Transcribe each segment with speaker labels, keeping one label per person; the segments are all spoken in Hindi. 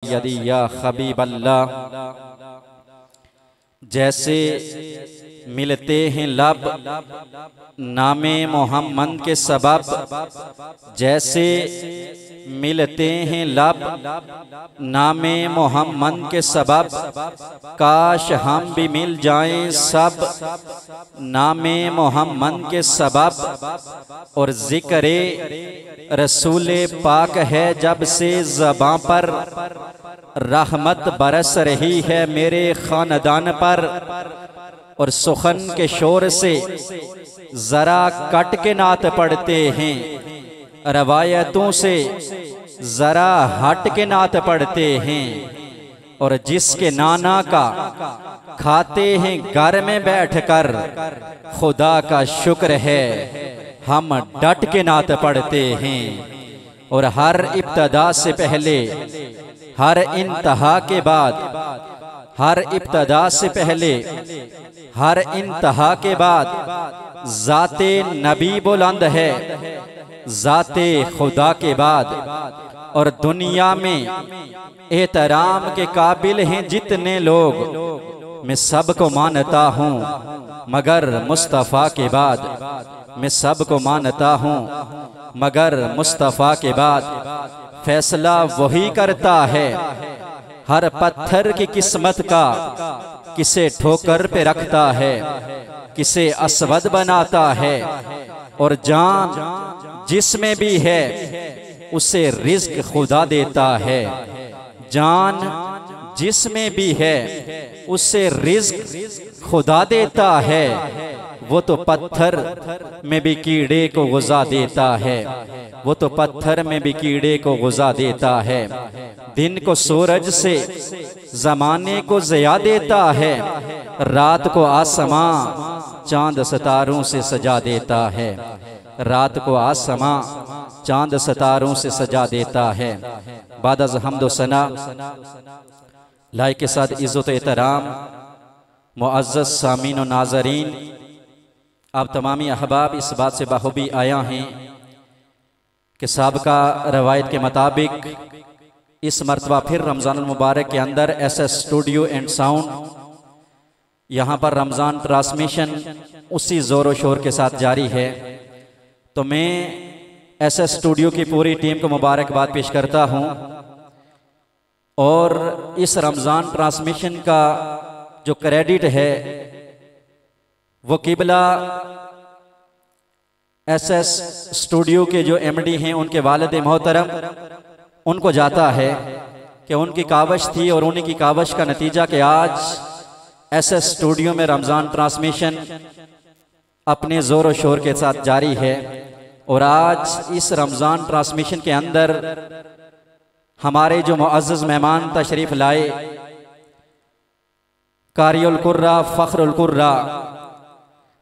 Speaker 1: सय्यदी या हबीब अल्लाह। जैसे मिलते हैं लब नामे मोहम्मद के सबब, जैसे मिलते हैं लब नामे मोहम्मद के सबब, काश हम भी मिल जाएं सब नामे मोहम्मद के सबब। और जिक्रे रसूले पाक है जब से ज़बां पर, रहमत बरस रही है मेरे खानदान पर। और सुखन के शोर से जरा कट के नात पढ़ते हैं, रवायतों से जरा हट के नात पढ़ते हैं। और जिसके नाना का खाते हैं घर में बैठकर, खुदा का शुक्र है हम डट के नात पढ़ते हैं। और हर इब्तदा से पहले, हर इंतहा के बाद, हर इब्तदा से पहले, हर इंतहा के बाद जाते नबी बुलंद है, जाते खुदा के बाद। और दुनिया में एहतराम के काबिल हैं जितने लोग, मैं सबको मानता हूँ मगर मुस्तफ़ा के बाद। मैं सबको मानता हूँ मगर मुस्तफ़ा के बाद। फैसला वही करता है हर पत्थर की किस्मत का, किसे ठोकर पे रखता है, किसे असवद बनाता है। और जान जिसमें भी है उसे रिज़्क खुदा देता है, जान जिसमें भी है उसे रिज़्क खुदा देता है। वो तो पत्थर में भी कीड़े को गुज़ा देता है, वो तो पत्थर में भी कीड़े को गुज़ा देता है। दिन को सूरज से, ज़माने को ज़िया देता है, रात को आसमां चांद सितारों से सजा देता है, रात को आसमां चांद सितारों से सजा देता है। बाद अज़ हम्द व सना लाइक के साथ इज़्ज़त एहतराम मुअज़्ज़ज़ सामीन व नाज़रीन, आप तमामी अहबाब इस बात से बाखूबी आया हैं कि साबका रवायत के मुताबिक इस मरतबा फिर रमज़ानुल मुबारक के अंदर SS स्टूडियो एंड साउंड, यहाँ पर रमज़ान ट्रांसमिशन उसी ज़ोर शोर के साथ जारी है। तो मैं SS स्टूडियो की पूरी टीम को मुबारकबाद पेश करता हूँ। और इस रमज़ान ट्रांसमिशन का जो क्रेडिट है वो किबला SS स्टूडियो के जो MD हैं उनके वालिद मोहतरम, उनको जाता है कि उनकी कावश थी और उन्हीं की कावश का नतीजा कि आज SS स्टूडियो में रमज़ान ट्रांसमिशन अपने ज़ोर व शोर के साथ जारी है। और आज इस रमज़ान ट्रांसमिशन के अंदर हमारे जो मुअज़्ज़ज़ मेहमान तशरीफ़ लाए, कारिउल कुर्रा फ़ख्रुल कुर्रा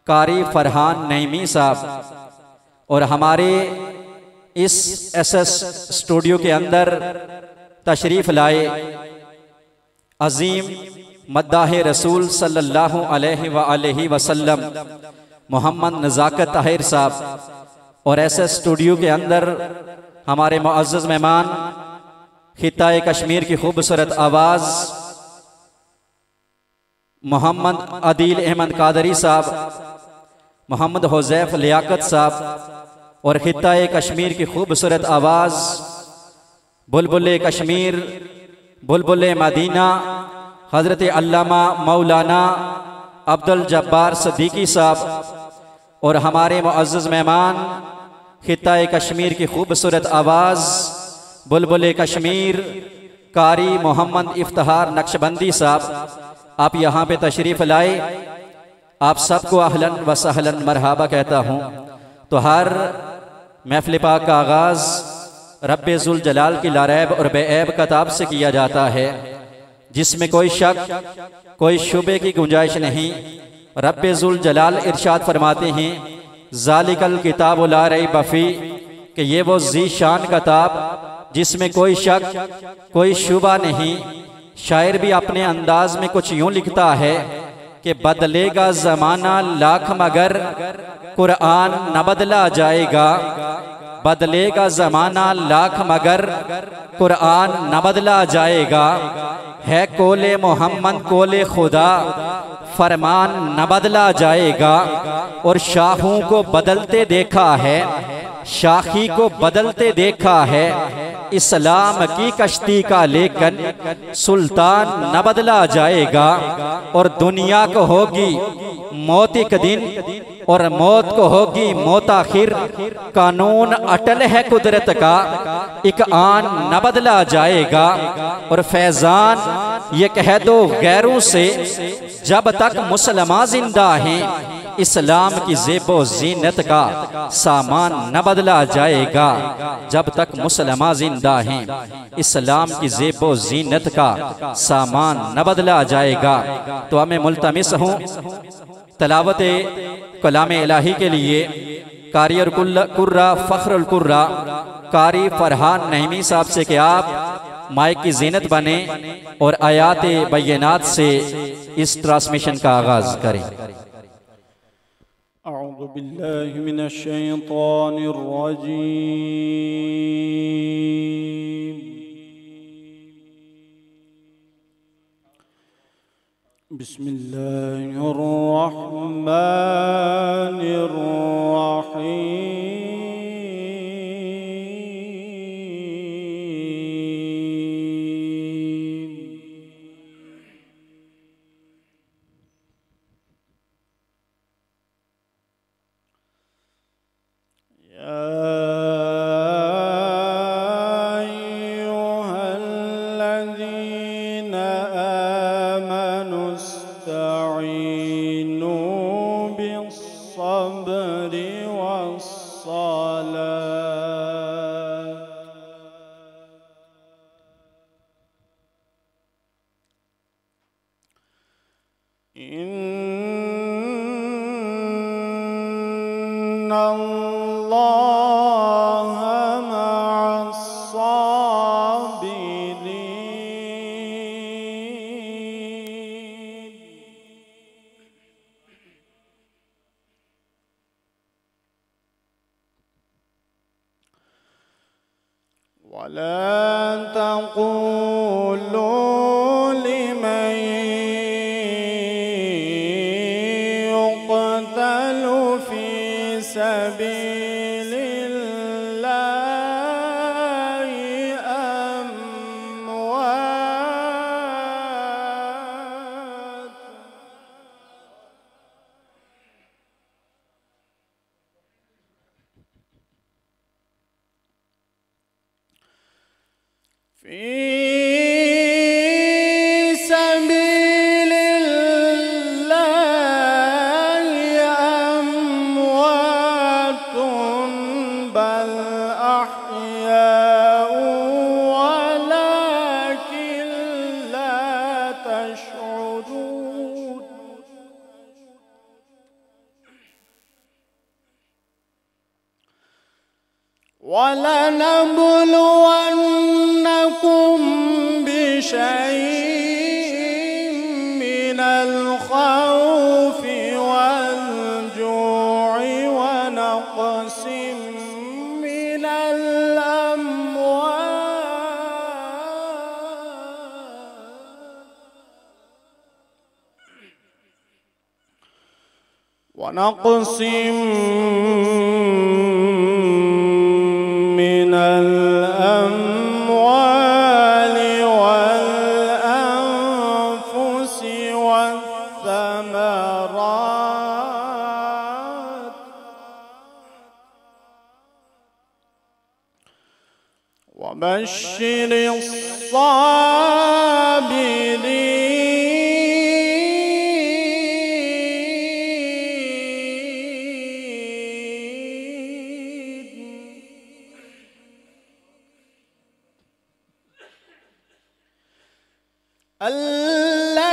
Speaker 1: कारी फरहान नईमी साहब, और हमारे इस SS स्टूडियो के अंदर तशरीफ़ लाए अज़ीम मद्दाह रसूल सल्लल्लाहु अलैहि वसल्लम मोहम्मद नज़ाकत ताहिर साहब। और SS स्टूडियो के अंदर हमारे मुअज़्ज़ज़ मेहमान खित्ता-ए कश्मीर की खूबसूरत आवाज़ मोहम्मद अदील अहमद कादरी साहब, मोहम्मद हुज़ैफ लियाकत साहब, और खित्ता-ए कश्मीर की खूबसूरत आवाज़ बुलबुल कश्मीर, बुलबुल मदीना हज़रत अल्लामा मौलाना अब्दुल जब्बार सिद्दीकी साहब। और हमारे मुअज़्ज़ज़ मेहमान खित्ता-ए कश्मीर की खूबसूरत आवाज़ बुलबुल कश्मीर कारी मोहम्मद इफ्तिखार नक्शबंदी साहब। आप यहाँ पे तशरीफ़ लाए, आप सबको अहलन व सहलन मरहबा कहता हूँ। तो हर महफ़िल पाक का आगाज़ रब्बे ज़ुल जलाल की लारैब और बेऐब किताब से किया जाता है, जिसमें कोई शक कोई शुबे की गुंजाइश नहीं। रब्बे ज़ुल जलाल इरशाद फरमाते हैं, ज़ालिकल किताब ला रैब फ़ीह, कि ये वो ज़ीशान किताब जिसमें कोई शक कोई शुबा नहीं। शायर भी अपने अंदाज में कुछ यूं लिखता है कि बदलेगा ज़माना लाख मगर कुरान न बदला जाएगा, बदलेगा जमाना लाख मगर कुरान न बदला जाएगा। है कोले मोहम्मद कोले खुदा, फरमान न बदला जाएगा। और शाहों को बदलते देखा है, शाखी को बदलते देखा है। इस्लाम की कश्ती का लेकिन सुल्तान न बदला जाएगा। और दुनिया को होगी मौत एक दिन, और मौत को होगी मौत आखिर। कानून अटल है कुदरत का, एक आन न बदला जाएगा। और फैजान ये कह दो गैरों से, जब तक मुसलमान जिंदा हैं इस्लाम की ज़ेबो जीनत का सामान न बदला जाएगा। जब तक मुसलमान जिंदा हैं इस्लाम की ज़ेबो जीनत का सामान न बदला जाएगा। तो हमें मुल्तमिस हूँ तलावत कलाम इलाही के लिए कारी और कुर्रा फ़ख्रुल कुर्रा कारी फरहान नईमी साहब से कि आप माइक की जीनत बने और आयात बैयनात से इस ट्रांसमिशन का आगाज़ करें।
Speaker 2: अऊज़ु बिल्लाहि मिनश शैतानिर रजीम। बिस्मिल्लाहिर रहमानिर रहीम। वला तक़ूलू लिमन युक़तलु फ़ी सबीलिल्लाहि अम्वात। फ़ी सबीलिल्लाहि अम्वातुन बल अह्याउ वलाकिन ला तशऊरून। वलनबलुवन्नकुम बिशैइन मिनल खौफि वल-जु'i वनक़सिम मिनल अम्वाल वनक़सिम मिनल अम्वालि वल-अन्फुसि वत्थमरात वबश्शिरिस साबिरीन।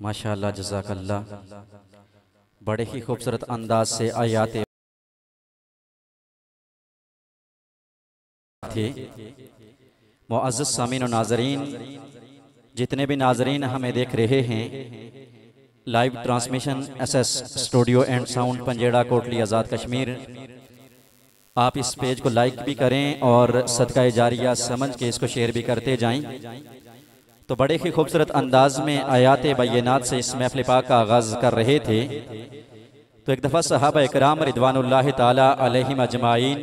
Speaker 1: माशाअल्लाह जज़ाकल्लाह। बड़े ही खूबसूरत अंदाज से आयात थे। मुअज़्ज़ज़ सामीन और नाज़रीन, जितने भी नाज़रीन हमें देख रहे हैं, live transmission SS studio and sound Panjera Kotli Azad Kashmir, आप इस पेज को लाइक भी करें और सदका जारिया समझ के इसको शेयर भी करते जाएं। तो बड़े ही खूबसूरत अंदाज में आयात बैनात से इस महफ़िल पाक का आगाज़ कर रहे थे। तो एक दफ़ा सहाबा इकराम रिदवानुल्लाह ताला अलैहिम अजमाइन,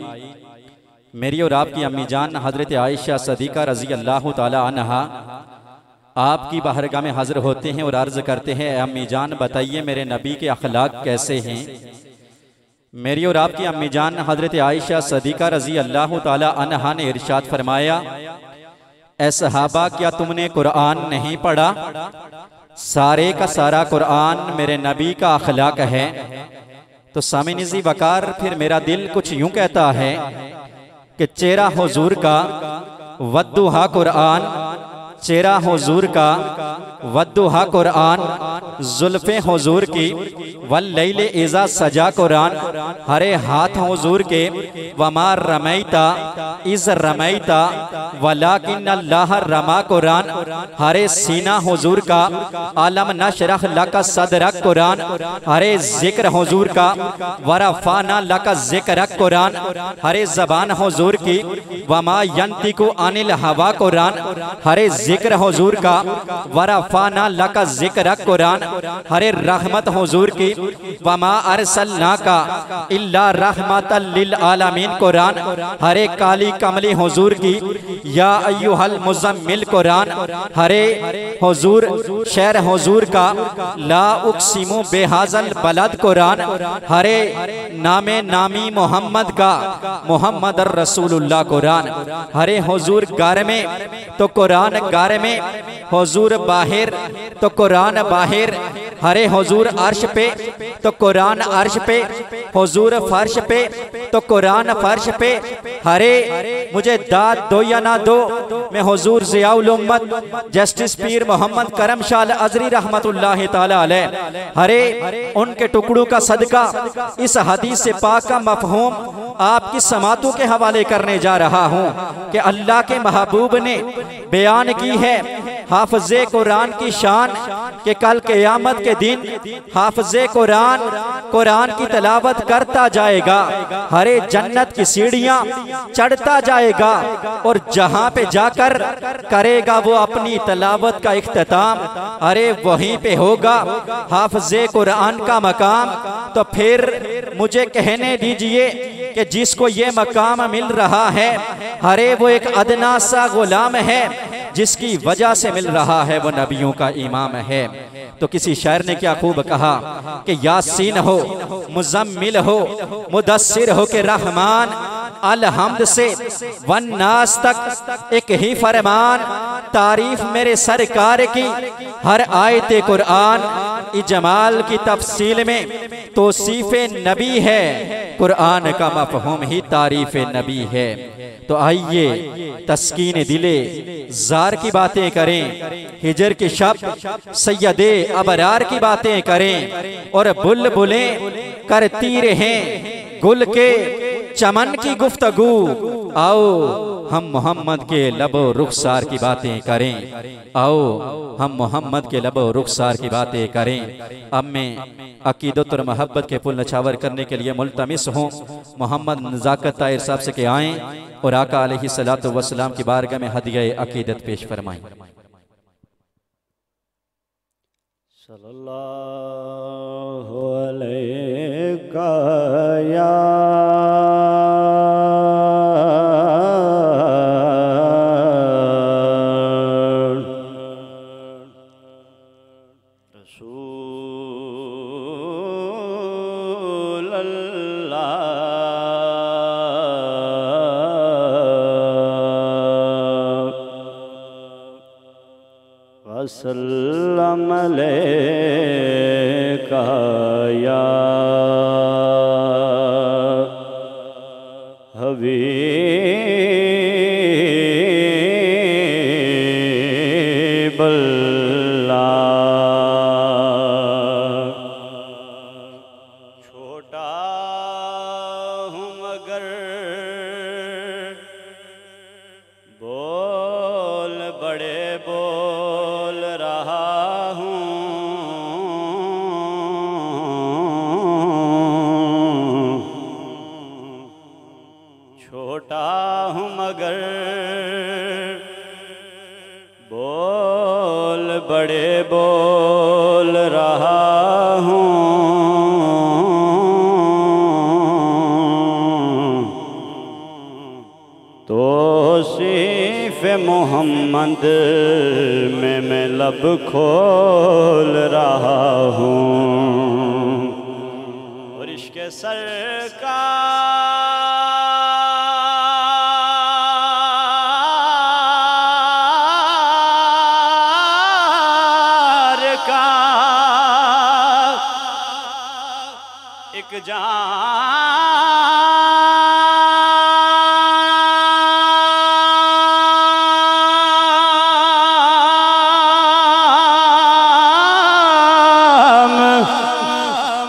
Speaker 1: मेरी और आपकी अम्मी जान हज़रत आयशा सदीक़ा रज़ी अल्लाह ताला अन्हा आपकी बारगाह में हाजिर होते हैं और अर्ज़ करते हैं, अम्मी जान बताइए मेरे नबी के अखलाक कैसे हैं। मेरी और आपकी अम्मी जान हज़रत आयशा सदीक़ा रज़ी अल्लाह ताला अन्हा ने इरशाद फरमाया, ऐ सहाबा क्या तुमने कुरान नहीं पढ़ा? सारे का सारा कुरान मेरे नबी का अखलाक है। तो सामिनिज़ी वकार, फिर मेरा दिल कुछ यूं कहता है कि चेहरा हुजूर का वद्दुहा कुरान, चेहरा हुजूर का वद्दुहा कुरान, जुल्फ़े हुजूर की वल्लैल इज़ा सजा कुरान, हरे हाथ हुजूर के वमा रमैता इज़ रमैता वलाकिन अल्लाह रमा कुरान, हरे सीना हुजूर का आलम नशरह लका सदरक कुरान, हरे जिक्र हुजूर का वरफाना लका जिक्रक कुरान, हरे ज़बान हुजूर की वमा यंतिकु अनिल हवा कुरान, हरे जिक्र हुजूर का वरफाना लका जिक्रक कुरान, हरे रहमत हुजूर की वमा अरसलनाका इल्ला रहमतल लिल आलमीन कुरान, हरे काली कमली हुजूर की या अय्युहल मुज़म्मिल कुरान, हरे हुजूर शहर हुजूर का ला उक़सिमु बेहाज़ल बलद कुरान, हरे नामे नामी मोहम्मद का मोहम्मद रसूलुल्लाह कुरान, हरे हुजूर गार में तो कुरान गार में, हुजूर बाहिर तो कुरान बाहिर, हरे हुजूर अर्श पे तो कुरान अर्श पे, हुजूर फर्श पे तो कुरान फर्श पे, हरे मुझे दाद दो या ना दो, मैं हुजूर ज़ियाउल उम्मत जस्टिस पीर मोहम्मद करम शाह अज़री रहमतुल्लाह ताला अलैह, हरे उनके टुकड़ों का सदका इस हदीस से पाक का मफ़हूम आपकी समातों के हवाले करने जा रहा हूँ कि अल्लाह के महबूब ने बयान की है हाफ़िज़े कुरान की शान कि कल क़यामत के दिन हाफ़िज़े कुरान कुरान की तलावत करता जाएगा, हरे जन्नत की सीढ़ियाँ चढ़ता जाएगा और जहाँ पे जाकर करेगा वो अपनी तलावत का इख्तिताम, अरे वहीं पे होगा हाफ़िज़े कुरान का मकाम। तो फिर मुझे कहने दीजिए कि जिसको ये मकाम मिल रहा है, हरे वो एक अदना सा गुलाम है, जिसकी वजह से मिल रहा है वो नबियों का इमाम है। तो किसी शायर ने क्या खूब कहा कि यासीन हो, मुजम्मिल हो, मुदस्सिर हो के रहमान, अलहम्द से वन्नास तक एक ही फरमान, तारीफ मेरे सरकार की हर आयत कुरान, इजमाल की तफसील में तौसीफ़े नबी है, कुरान का मफ़हूम ही तारीफ नबी है। तो आइए तस्कीन दिले जार की बातें करें, हिजर के शब सैयदे अबरार की बातें करें, और बुलबुलें करती रहें गुल के चमन की गुफ्तगू। आओ हम मोहम्मद के लबो रुखसार की बातें करें, आओ हम मोहम्मद के लबो रुखसार की बातें करें। अब मैं अकीदत और मोहब्बत के पुल नछावर करने के लिए मुल्तमिस हूँ मोहम्मद नज़ाकत ताहिर साहब से के आएँ और आका अलैहिस्सलातु वस्सलाम की बारगाह में हदिया अकीदत पेश फरमाएं।
Speaker 2: सल्लल्लाहु अलैका या रसूल अल्लाह, वसल्लम अलैका या हबीब अल्लाह। छोटा हूँ मगर बोल बड़े बोल रहा हूँ, छोटा हूँ मगर बोल बड़े बोल रहा हूँ। तौसीफ़ मोहम्मद में मैं लब खोल रहा हूँ, और इश्क़ सरकार का एक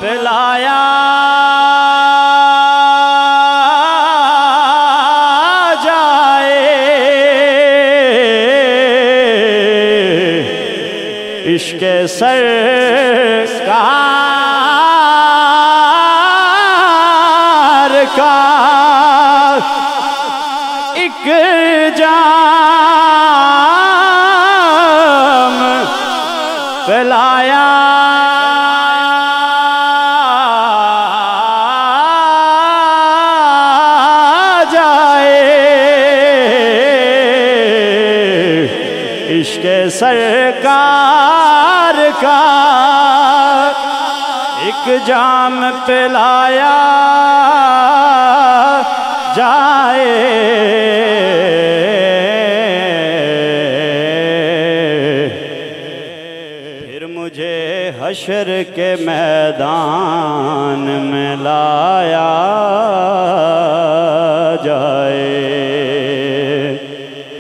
Speaker 2: पिलाया जाए, इश्क़ सरकार का एक जाम पिलाया इश्क़ सरकार का एक जाम पिलाया जाए। फिर मुझे हश्र के मैदान में लाया जाए,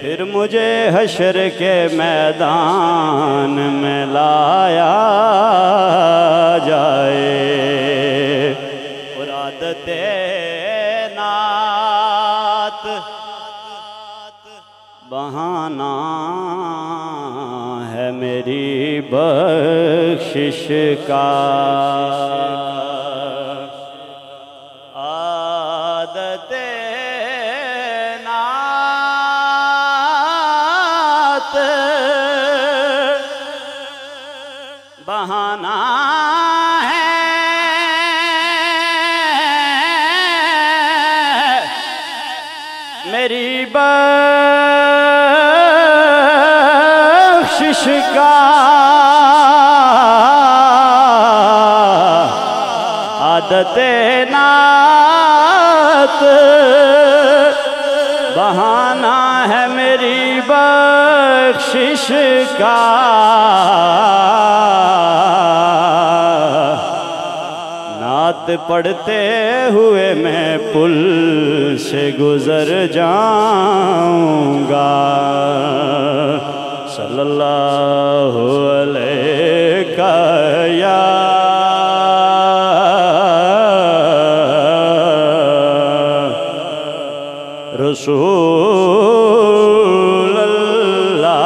Speaker 2: फिर मुझे हश्र के मैदान में लाया जाए। और आदते नात बहाना है मेरी बख्शिश का, आदते बहाना है मेरी बख्शिश का। नात बहाना है मेरी बख्शिश का। नात पढ़ते हुए मैं पुल से गुजर जाऊंगा। सल्लल्लाहु अलैका या रसूल अल्लाह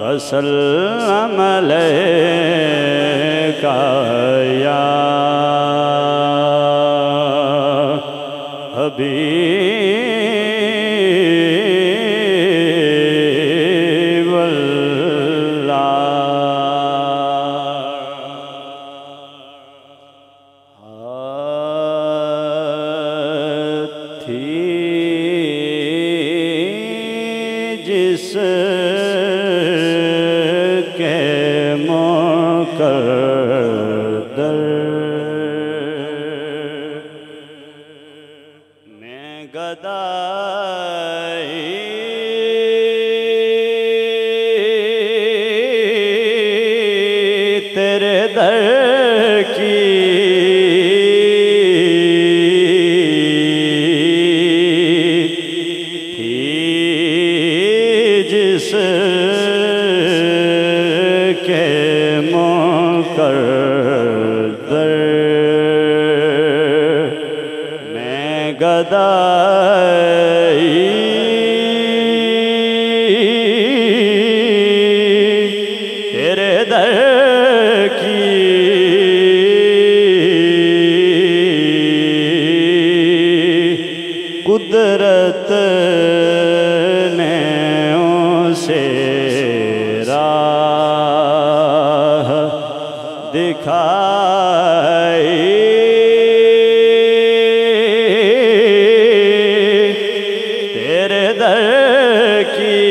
Speaker 2: वसल्लम अलैका या हबीब अल्लाह। जिस के मुकद्दर में गदाई तेरे दर की के मुकद्दर में गदाई तेरे दर की कुदरत ने उसे राह दिखाई। तेरे दर की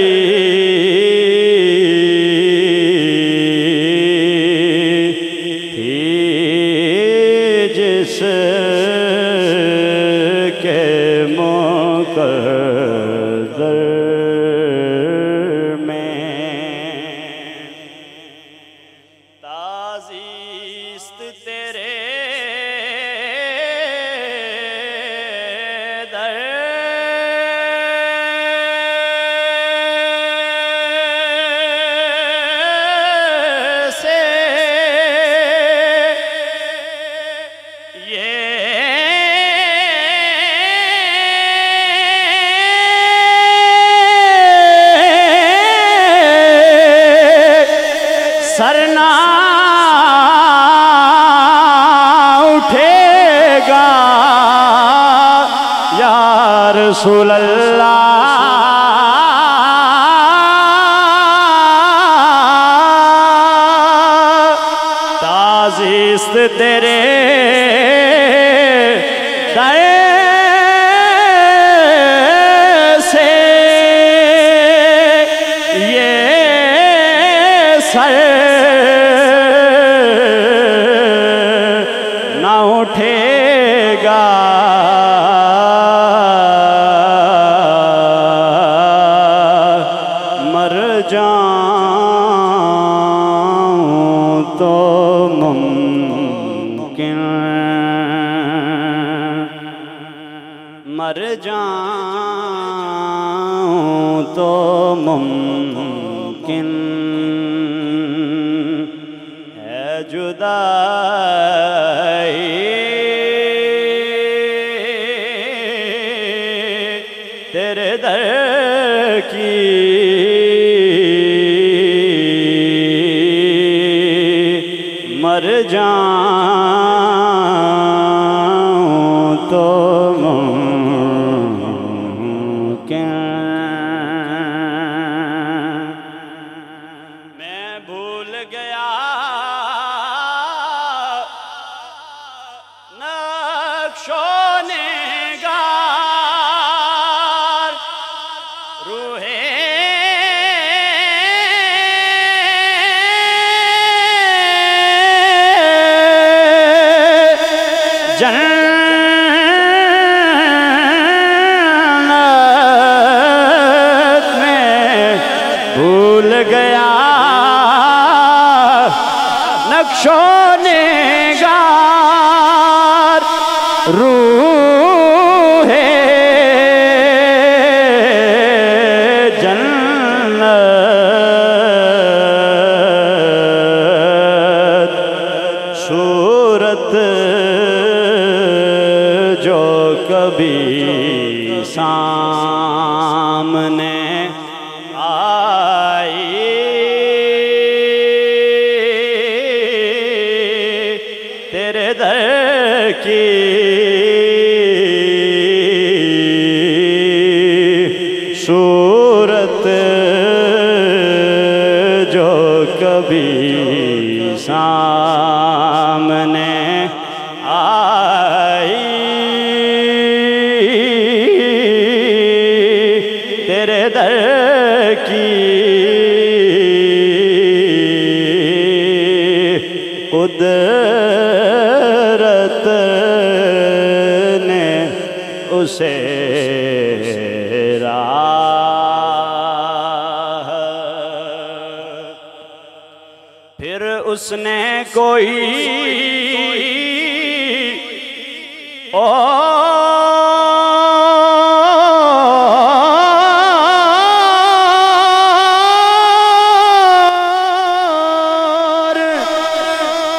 Speaker 2: थी जिस के मुकद्दर ताज़ीस्त तेरे दर से ये सरना उठेगा या रसूल अल्लाह। ताज़ीस्त तेरे दर से ये सर न उठेगा मर जाऊं तो मुमकिन मर जाऊं तो मुमकिन है जुदाई तेरे दर की मर जाऊं तो मुमकिन मैं भूल गया नक्शोनिगार रूहे जन्नत में भूल गया नक्शो निगार रूह जन्नत सूरत जो कभी सामने आई तेरे दर की सूरत जो कभी सामने आई तेरे दर की कुदरत ने उसे राह फिर उसने कोई और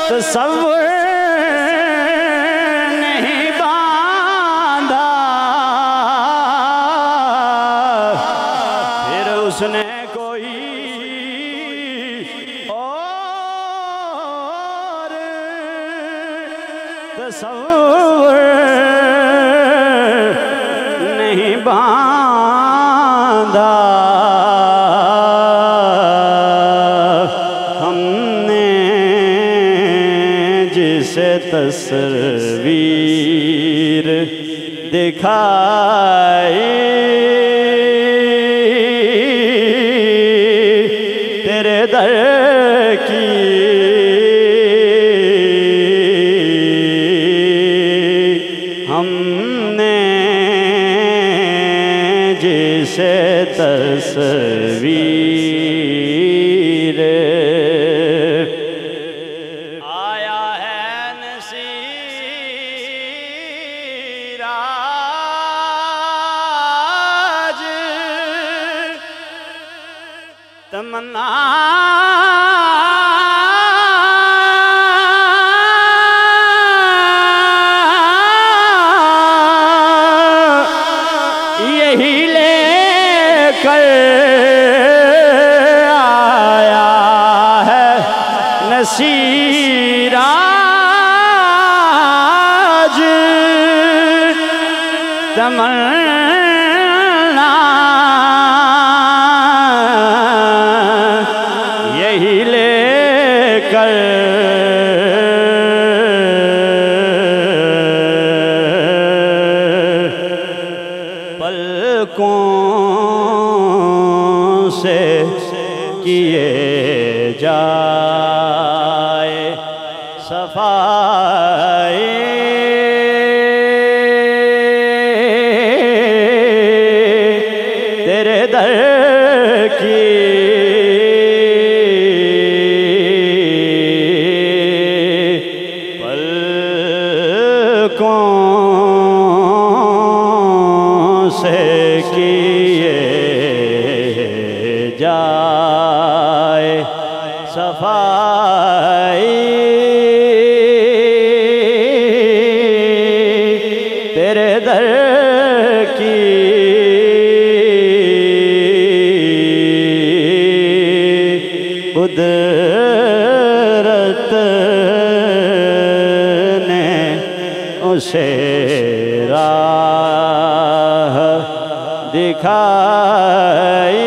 Speaker 2: तसव्वुर नहीं बांधा फिर उसने कोई और तसव्वुर नहीं बांधा हमने जिसे तस्वीर दिखाई तेरे दर की हमने जिसे तस्वीर आया है नसीर आज तमन्ना यही लेकर आया है नसीर आज तमन्ना यही लेकर पलकों से किए जाए सफाई तेरे दर की पलकों से किए जाए सफाई तेरे दर की कुदरत ने उसे राह दिखाई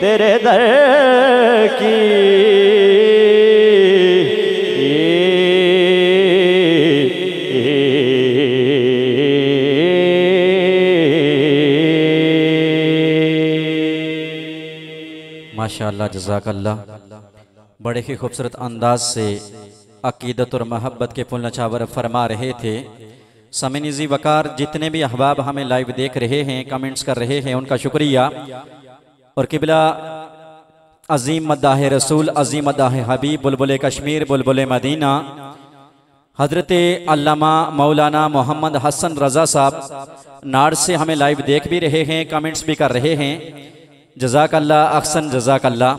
Speaker 2: तेरे दर की
Speaker 1: माशाअल्लाह जज़ाकल्लाह। बड़े ही खूबसूरत अंदाज से अकीदत और महब्बत के पुल नछावर फरमा रहे थे। समीनिजी वकार जितने भी अहबाब हमें लाइव देख रहे हैं, कमेंट्स कर रहे हैं, उनका शुक्रिया। और किबला अजीम मद्दाह रसूल, अजीम मद्दाह हबीब, बुलबुल कश्मीर, बुलबुल मदीना, हजरत अल्लामा मौलाना मोहम्मद हसन रज़ा साहब नाड़ से हमें लाइव देख भी रहे हैं, कमेंट्स भी कर रहे हैं। जज़ाकल्ला अहसन जज़ाकल्ला।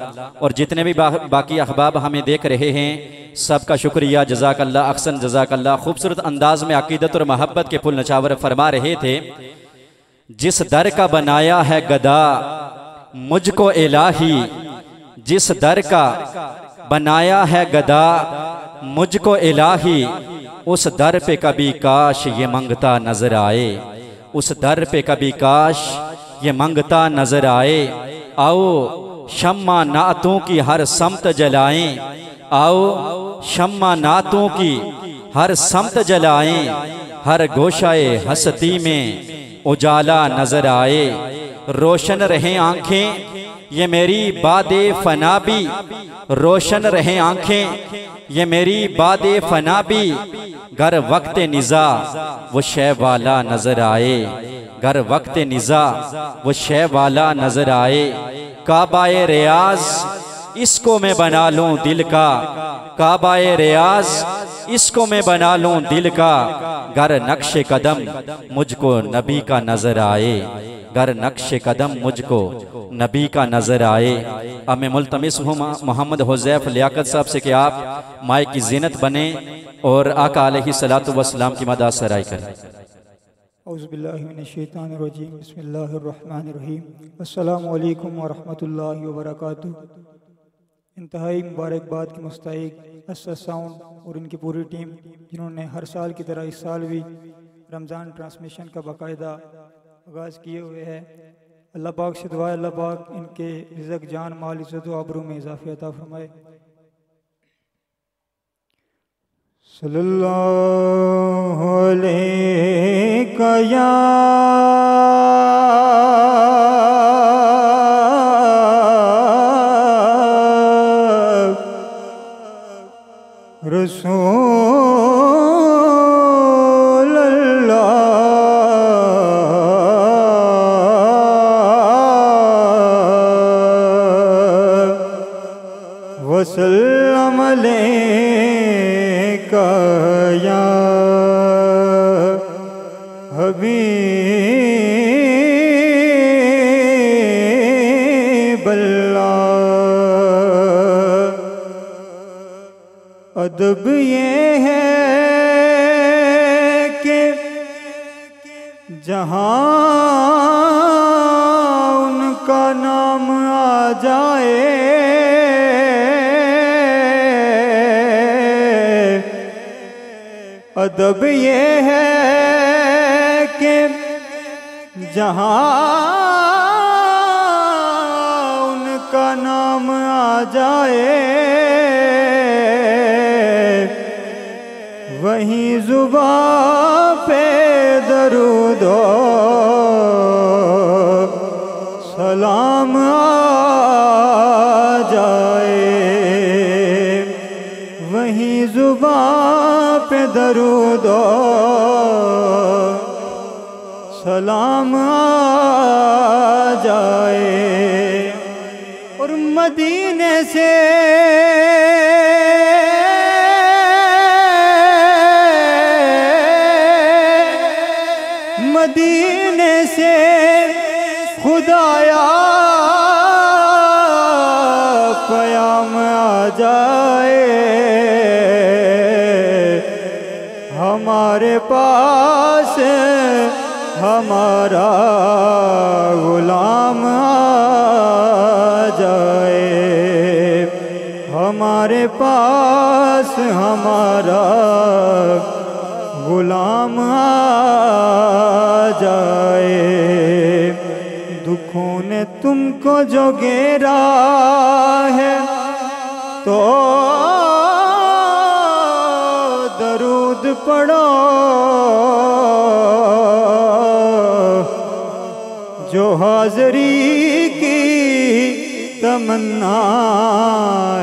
Speaker 1: और जितने भी बाकी अहबाब हमें देख रहे हैं, सबका शुक्रिया, जज़ाकल्ला अहसन जज़ाकल्ला। खूबसूरत अंदाज में अकीदत और महब्बत के पुल नछावर फरमा रहे थे। जिस दर का बनाया है गदा मुझको इलाही, जिस दर का बनाया है गदा मुझको इलाही, उस दर पे कभी काश ये मंगता नजर आए, उस दर पे कभी काश ये मंगता नजर आए। आओ शम्मा नातों की हर समत जलाएं, आओ शम्मा नातों की हर समत जलाएं, हर गोशाए हस्ती में उजाला नजर आए। रोशन रहे आंखें ये मेरी बादे फना भी, रोशन रहे आंखें ये मेरी बादे फना भी, घर वक्त निज़ा वो शय वाला नजर आए, घर वक्त निज़ा वो शय वाला नजर आए। काबाए रियाज इसको मैं बना लूं दिल का, काबाए रियाज इसको मैं बना लूं दिल का, घर नक्शे कदम मुझको नबी का नजर आए, घर नक्शे कदम मुझको नबी का नजर आए। अब मैं मुल्तमिस हूँ मोहम्मद हुज़ैफ लियाकत साहब से कि आप माइक की ज़ीनत बने और आका अलैहिस्सलातु वस्सलाम की मदद सराय करें।
Speaker 3: औज़ुबिल्लाहि मिनश्शैतानिर्रजीम, बिस्मिल्लाहिर्रहमानिर्रहीम, अस्सलामु अलैकुम वरहमतुल्लाहि वबरकातुहू। इंतहाई मुबारकबाद की मुस्तहिक असस साउंड और इनकी पूरी टीम, जिन्होंने हर साल की तरह इस साल भी रमज़ान ट्रांसमिशन का बाकायदा आगाज़ किए हुए है। अल्लाह पाक से दुआ, अल्लाह पाक इनके रिज़्क़, जान, माल, इज़्ज़त व आबरू में इज़ाफ़ा अता फरमाए। सल्लल्लाहु अलैका या रसूल अल्लाह, वसल्लम अलैका या हबीब अल्लाह। अदब ये है कि जहाँ उनका नाम आ जाए, अदब ये है कि जहाँ उनका नाम आ जाए, वहीं ज़ुबां पे दरूद सलाम आ जाए, वहीं ज़ुबां पे दरूद सलाम आ जाए। और मदीने से मदीने से खुदाया क़याम आ जाए, हमारे पास हमारा गुलाम आ जाए, हमारे पास हमारा गुलाम आ जाए। दुखों ने तुमको जो घेरा है तो दरूद पढ़ो, जो हाज़री की तम तमन्ना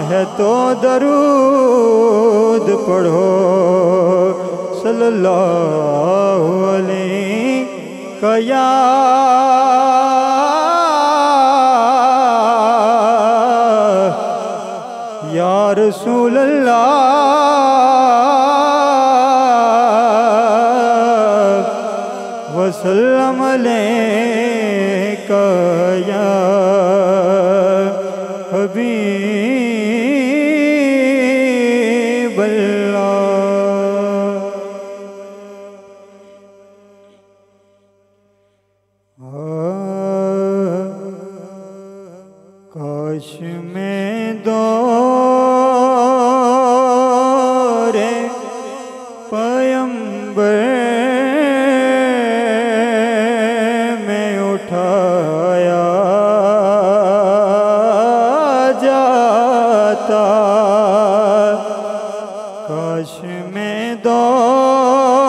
Speaker 3: है तो दरूद पढ़ो सल्लल्लाहु अलैहि या रसूल अल्लाह वसल्लम अलैका या हबीब अल्लाह। काश में दौरे पैगंबर में उठाया जाता, काश में दौरे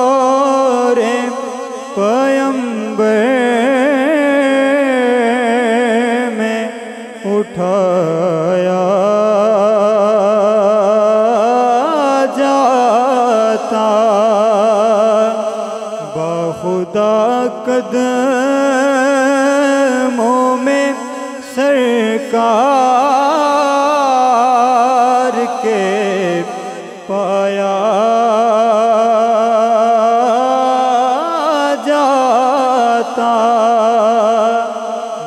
Speaker 3: पैगंबर में उठाया जाता, बाखुदा कदमों में सरकार के पाया जाता,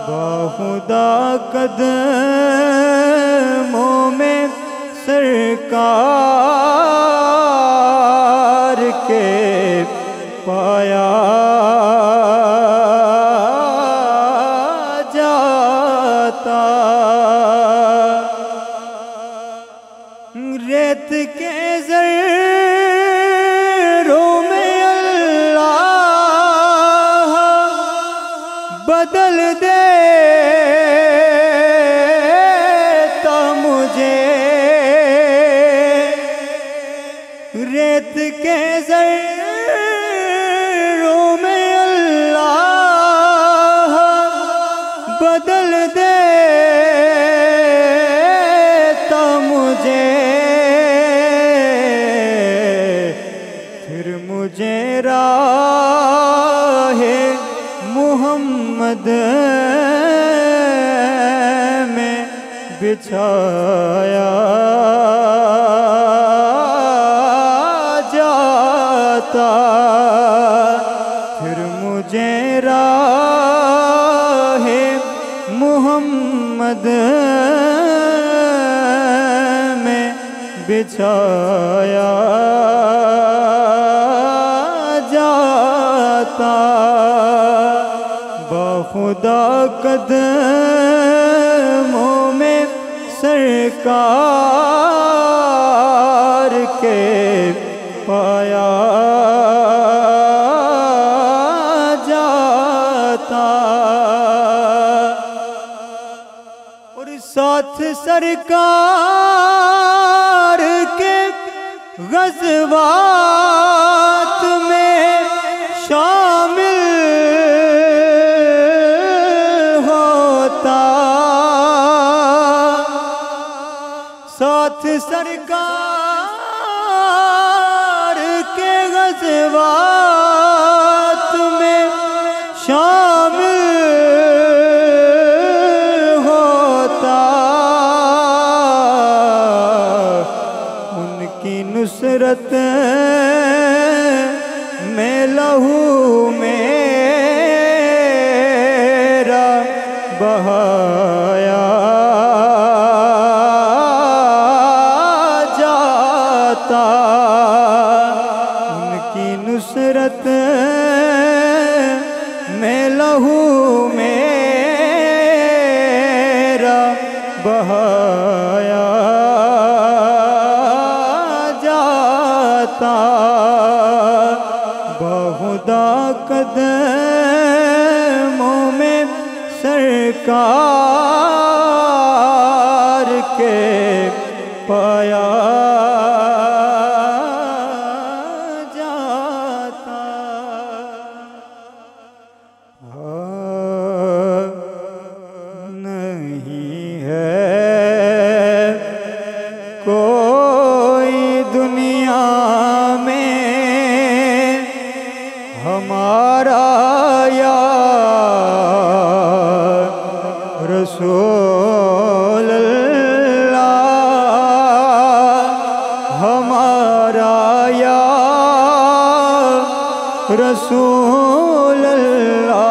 Speaker 3: बाखुदा कदमों में सरकार के पाया जाता। रेत के ज़र्रों में अल्लाह बदल देता मुझे, रेत के ज़र्रों में अल्लाह बदल देता मुझे, फिर मुझे राहे मोहम्मद में बिछाया जाता, फिर मुझे राहे मोहम्मद में बिछाया जाता, बाखुदा कदमों में सरकार के पाया जाता। और साथ सरकार के ग़ज़वात में शामिल होता, साथ सरकार के ग़ज़वात में शामिल होता, उनकी नुसरत में लहू मेरा बहाया जाता, उनकी नुसरत में लहू मेरा बहाया जाता, बहुदा कदमों में सरकार के पाया जाता। नहीं है रसूल अल्लाह।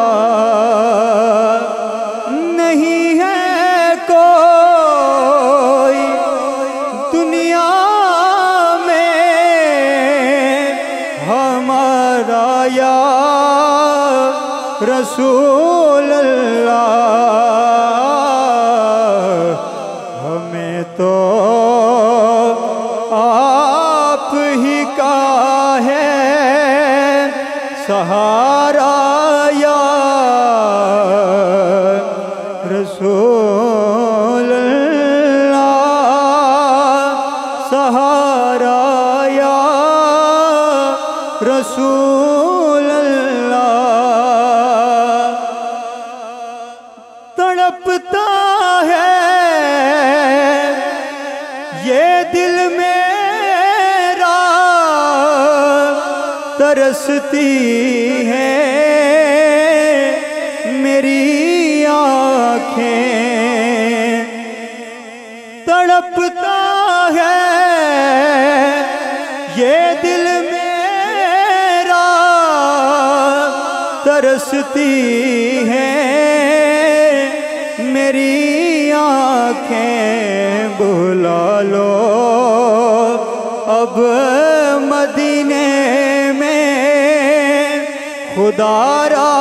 Speaker 3: नहीं है कोई दुनिया में हमारा या रसूल अल्लाह। हमें तो आप ही का है सहारा या रसूल अल्लाह। सहारा या रसूल अल्लाह। तड़पता है ये दिल मेरा, तरसती है मेरी आँखें। तड़पता है ये दिल मेरा, तरसती है मेरी आँखें। बुला लो अब मदीने में खुदारा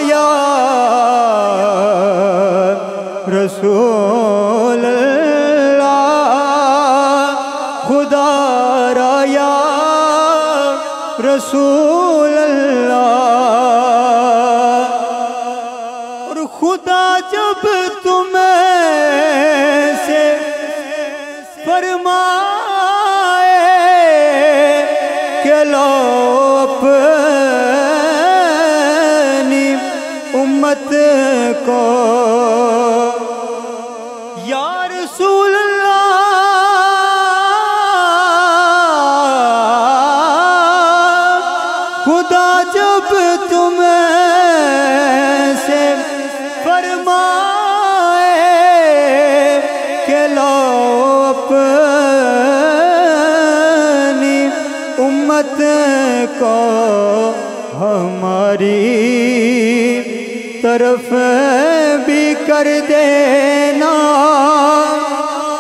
Speaker 3: या रसूल अल्लाह। खुदारा या रसूल अल्लाह। और खुदा जब तुम्हें से फरमाए कि लो अपनी उम्मत को या रसूल अल्लाह। खुदा जब तुम्हें से फरमाए कि लो अपनी उम्मत को हमारी तरफ भी कर देना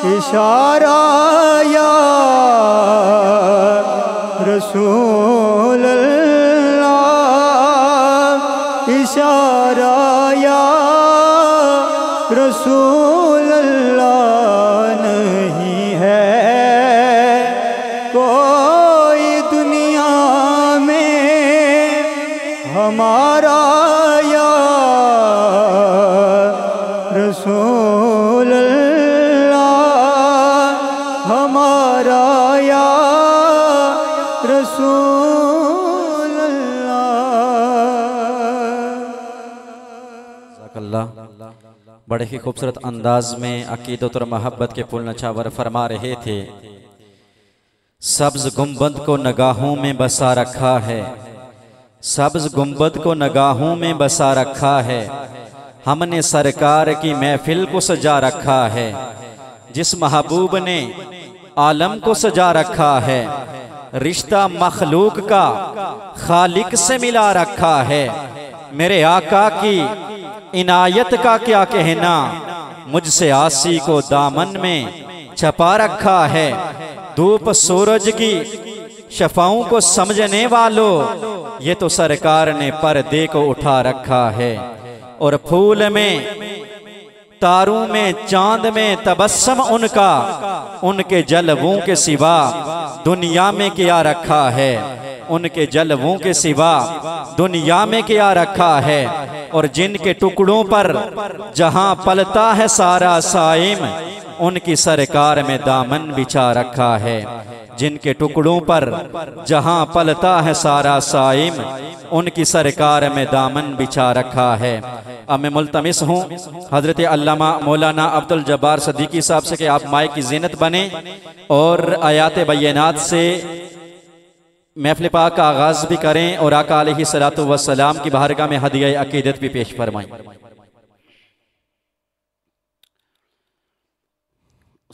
Speaker 3: इशारा या रसूल अल्लाह। इशारा या रसूल अल्लाह। नहीं है कोई दुनिया में हमारा या रसूल अल्लाह। हमारा या रसूल
Speaker 1: अल्लाह। बड़े ही खूबसूरत अंदाज में अकीदत और मोहब्बत के पुल नछावर फरमा रहे थे। सब्ज गुंबद को नगाहों में बसा रखा है, सब्ज गुंबद को नगाहों में बसा रखा है। हमने सरकार की महफिल को सजा रखा है, जिस महबूब ने आलम को सजा रखा है। रिश्ता मखलूक का खालिक से मिला रखा है। मेरे आका की इनायत का क्या कहना, मुझसे आसी को दामन में छपा रखा है। धूप सूरज की शफाओं को समझने वालों, ये तो सरकार ने पर्दे को उठा रखा है। और फूल में, तारों में, चांद में तबस्सम उनका, उनके जलवों के सिवा दुनिया में क्या रखा है। उनके जलवों के सिवा दुनिया में क्या रखा है। और जिनके टुकड़ों पर जहां पलता है सारा साइम, उनकी सरकार में दामन बिछा रखा है। जिनके टुकड़ों पर जहां पलता है सारा साइम, उनकी सरकार में दामन बिछा रखा है। अब मैं मुल्तमिस हूँ हजरत अल्लामा मौलाना अब्दुल जब्बार सदीकी साहब से कि आप माइक की ज़ीनत बने और आयात बैनात से महफिल पाक का आगाज भी करें और आका अलैहिस्सलातु वस्सलाम की बारगाह में हदिया अकीदत भी पेश फरमाएं।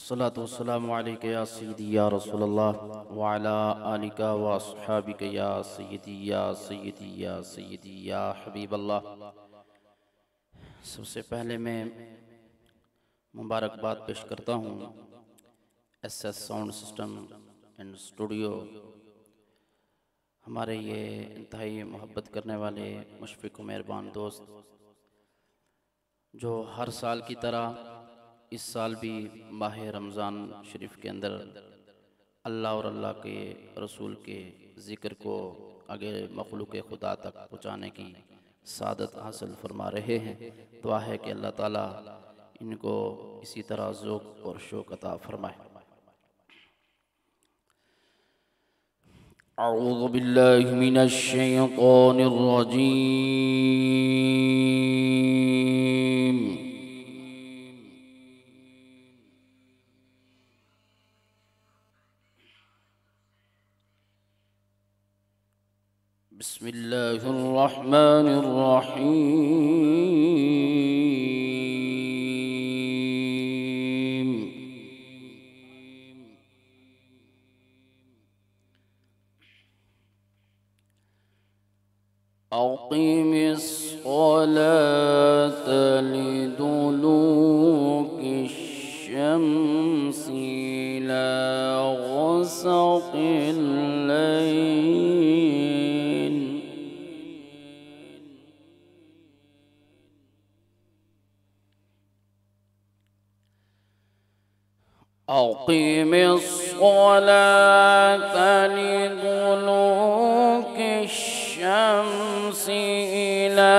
Speaker 4: अस्सलातु वस्सलामु अलैका या सय्यदी या रसूलल्लाह व अला आलिका व अस्हाबिका या सय्यदी या सय्यदी या सय्यदी या हबीबल्लाह। सबसे पहले मैं मुबारकबाद पेश करता हूँ SS sound system and studio, हमारे ये इंतहाई मोहब्बत करने वाले मुशफ़िक़ व मेहरबान दोस्त, जो हर साल की तरह इस साल भी माह रमज़ान शरीफ के अंदर अल्लाह और अल्लाह के रसूल के ज़िक्र को आगे मखलूक़ खुदा तक पहुँचाने की सादत हासिल फरमा रहे हैं। दुआ है कि अल्लाह ताला इनको इसी तरह ज़ौक़ और शौक़ अता फरमाए। अऊज़ु बिल्लाहि मिनश शैतानिर रजीम। बिस्मिल्लाहिर रहमानिर रहीम। अक़ीमिस सलात लिदुलूकिश शम्सी इला ग़सक़िल लैल। अक़ीमिस सलात लिदुलूकिश शम्सी इला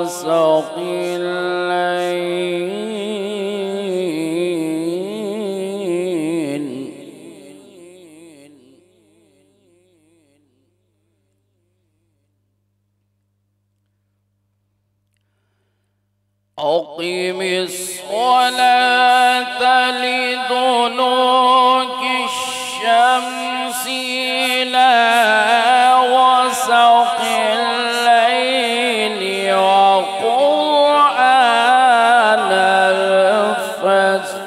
Speaker 4: ग़सक़िल लैल। अक़ीमिस सलात लिदुलूकिश शम्सी इला ग़सक़िल लैल व क़ुरआनल फ़ज्र।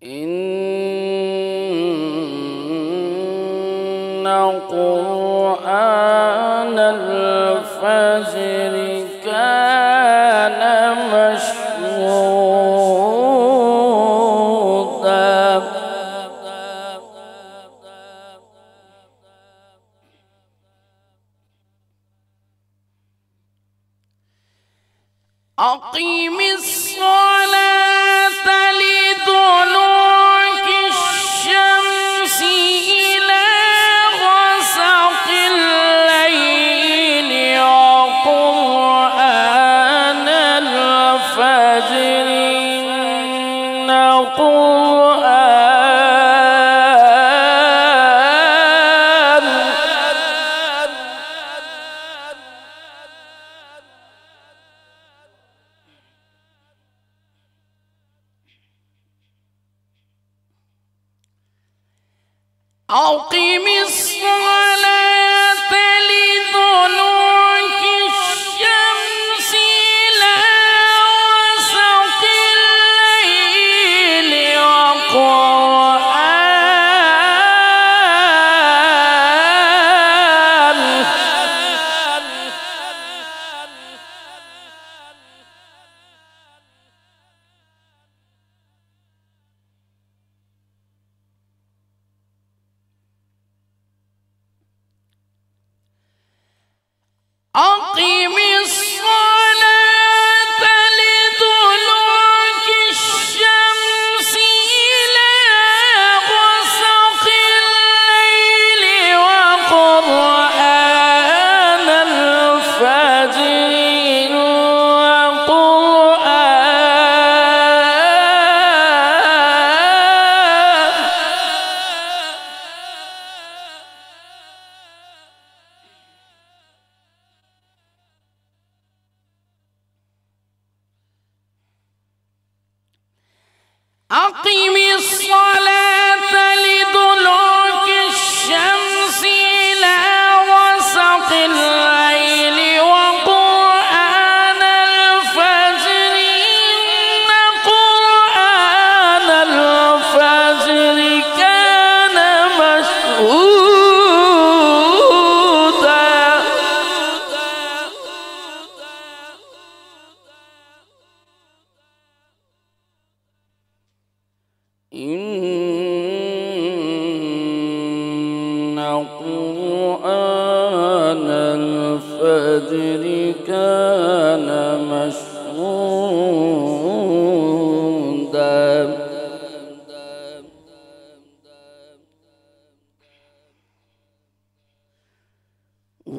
Speaker 4: इन्न क़ुरआनल फ़ज्र कान मशहूदा। अक़ीमिस सलात लिदुलूकिश शम्सी इला ग़सक़िल लैल व क़ुरआनल फ़ज्र। इन्न अक़ीमिस सलात लिदुलूकिश शम्सी इला ग़सक़िल लैल व क़ुरआन।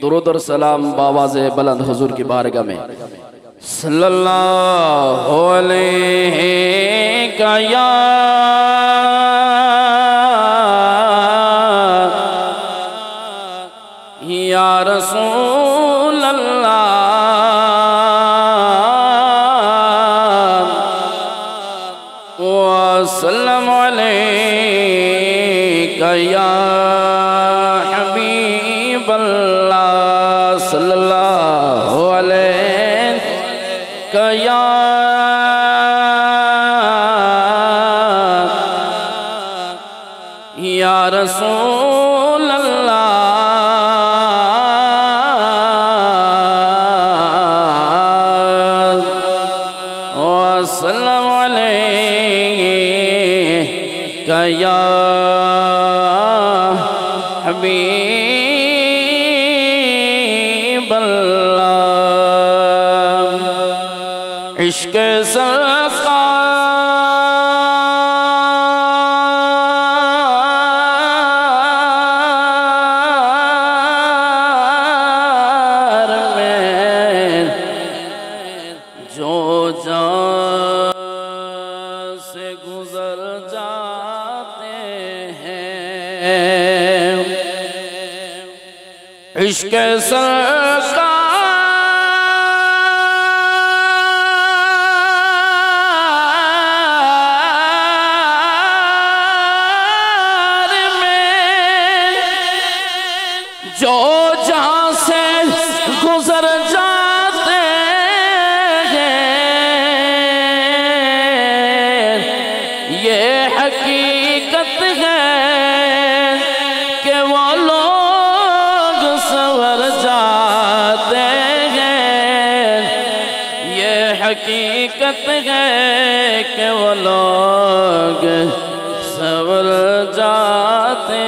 Speaker 4: दुरूद और सलाम बावाज़े बुलंद हुजूर की बारगाह में सल्लल्लाहु अलैहि या रसूल अल्लाह वसल्लम अलैका या हबीब अल्लाह सल्लल्लाहु अलैका या रसूल अल्लाह वसल्लम अलैका या हबीब अल्लाह। इश्क़ सरकार में जो जान से गुजर जाते हैं इश्क़ सरकार में जो जहाँ से गुजर जाते हैं ये हकीकत है कि वो लोग संवर जाते हैं। ये हकीकत है कि वो लोग संवर जाते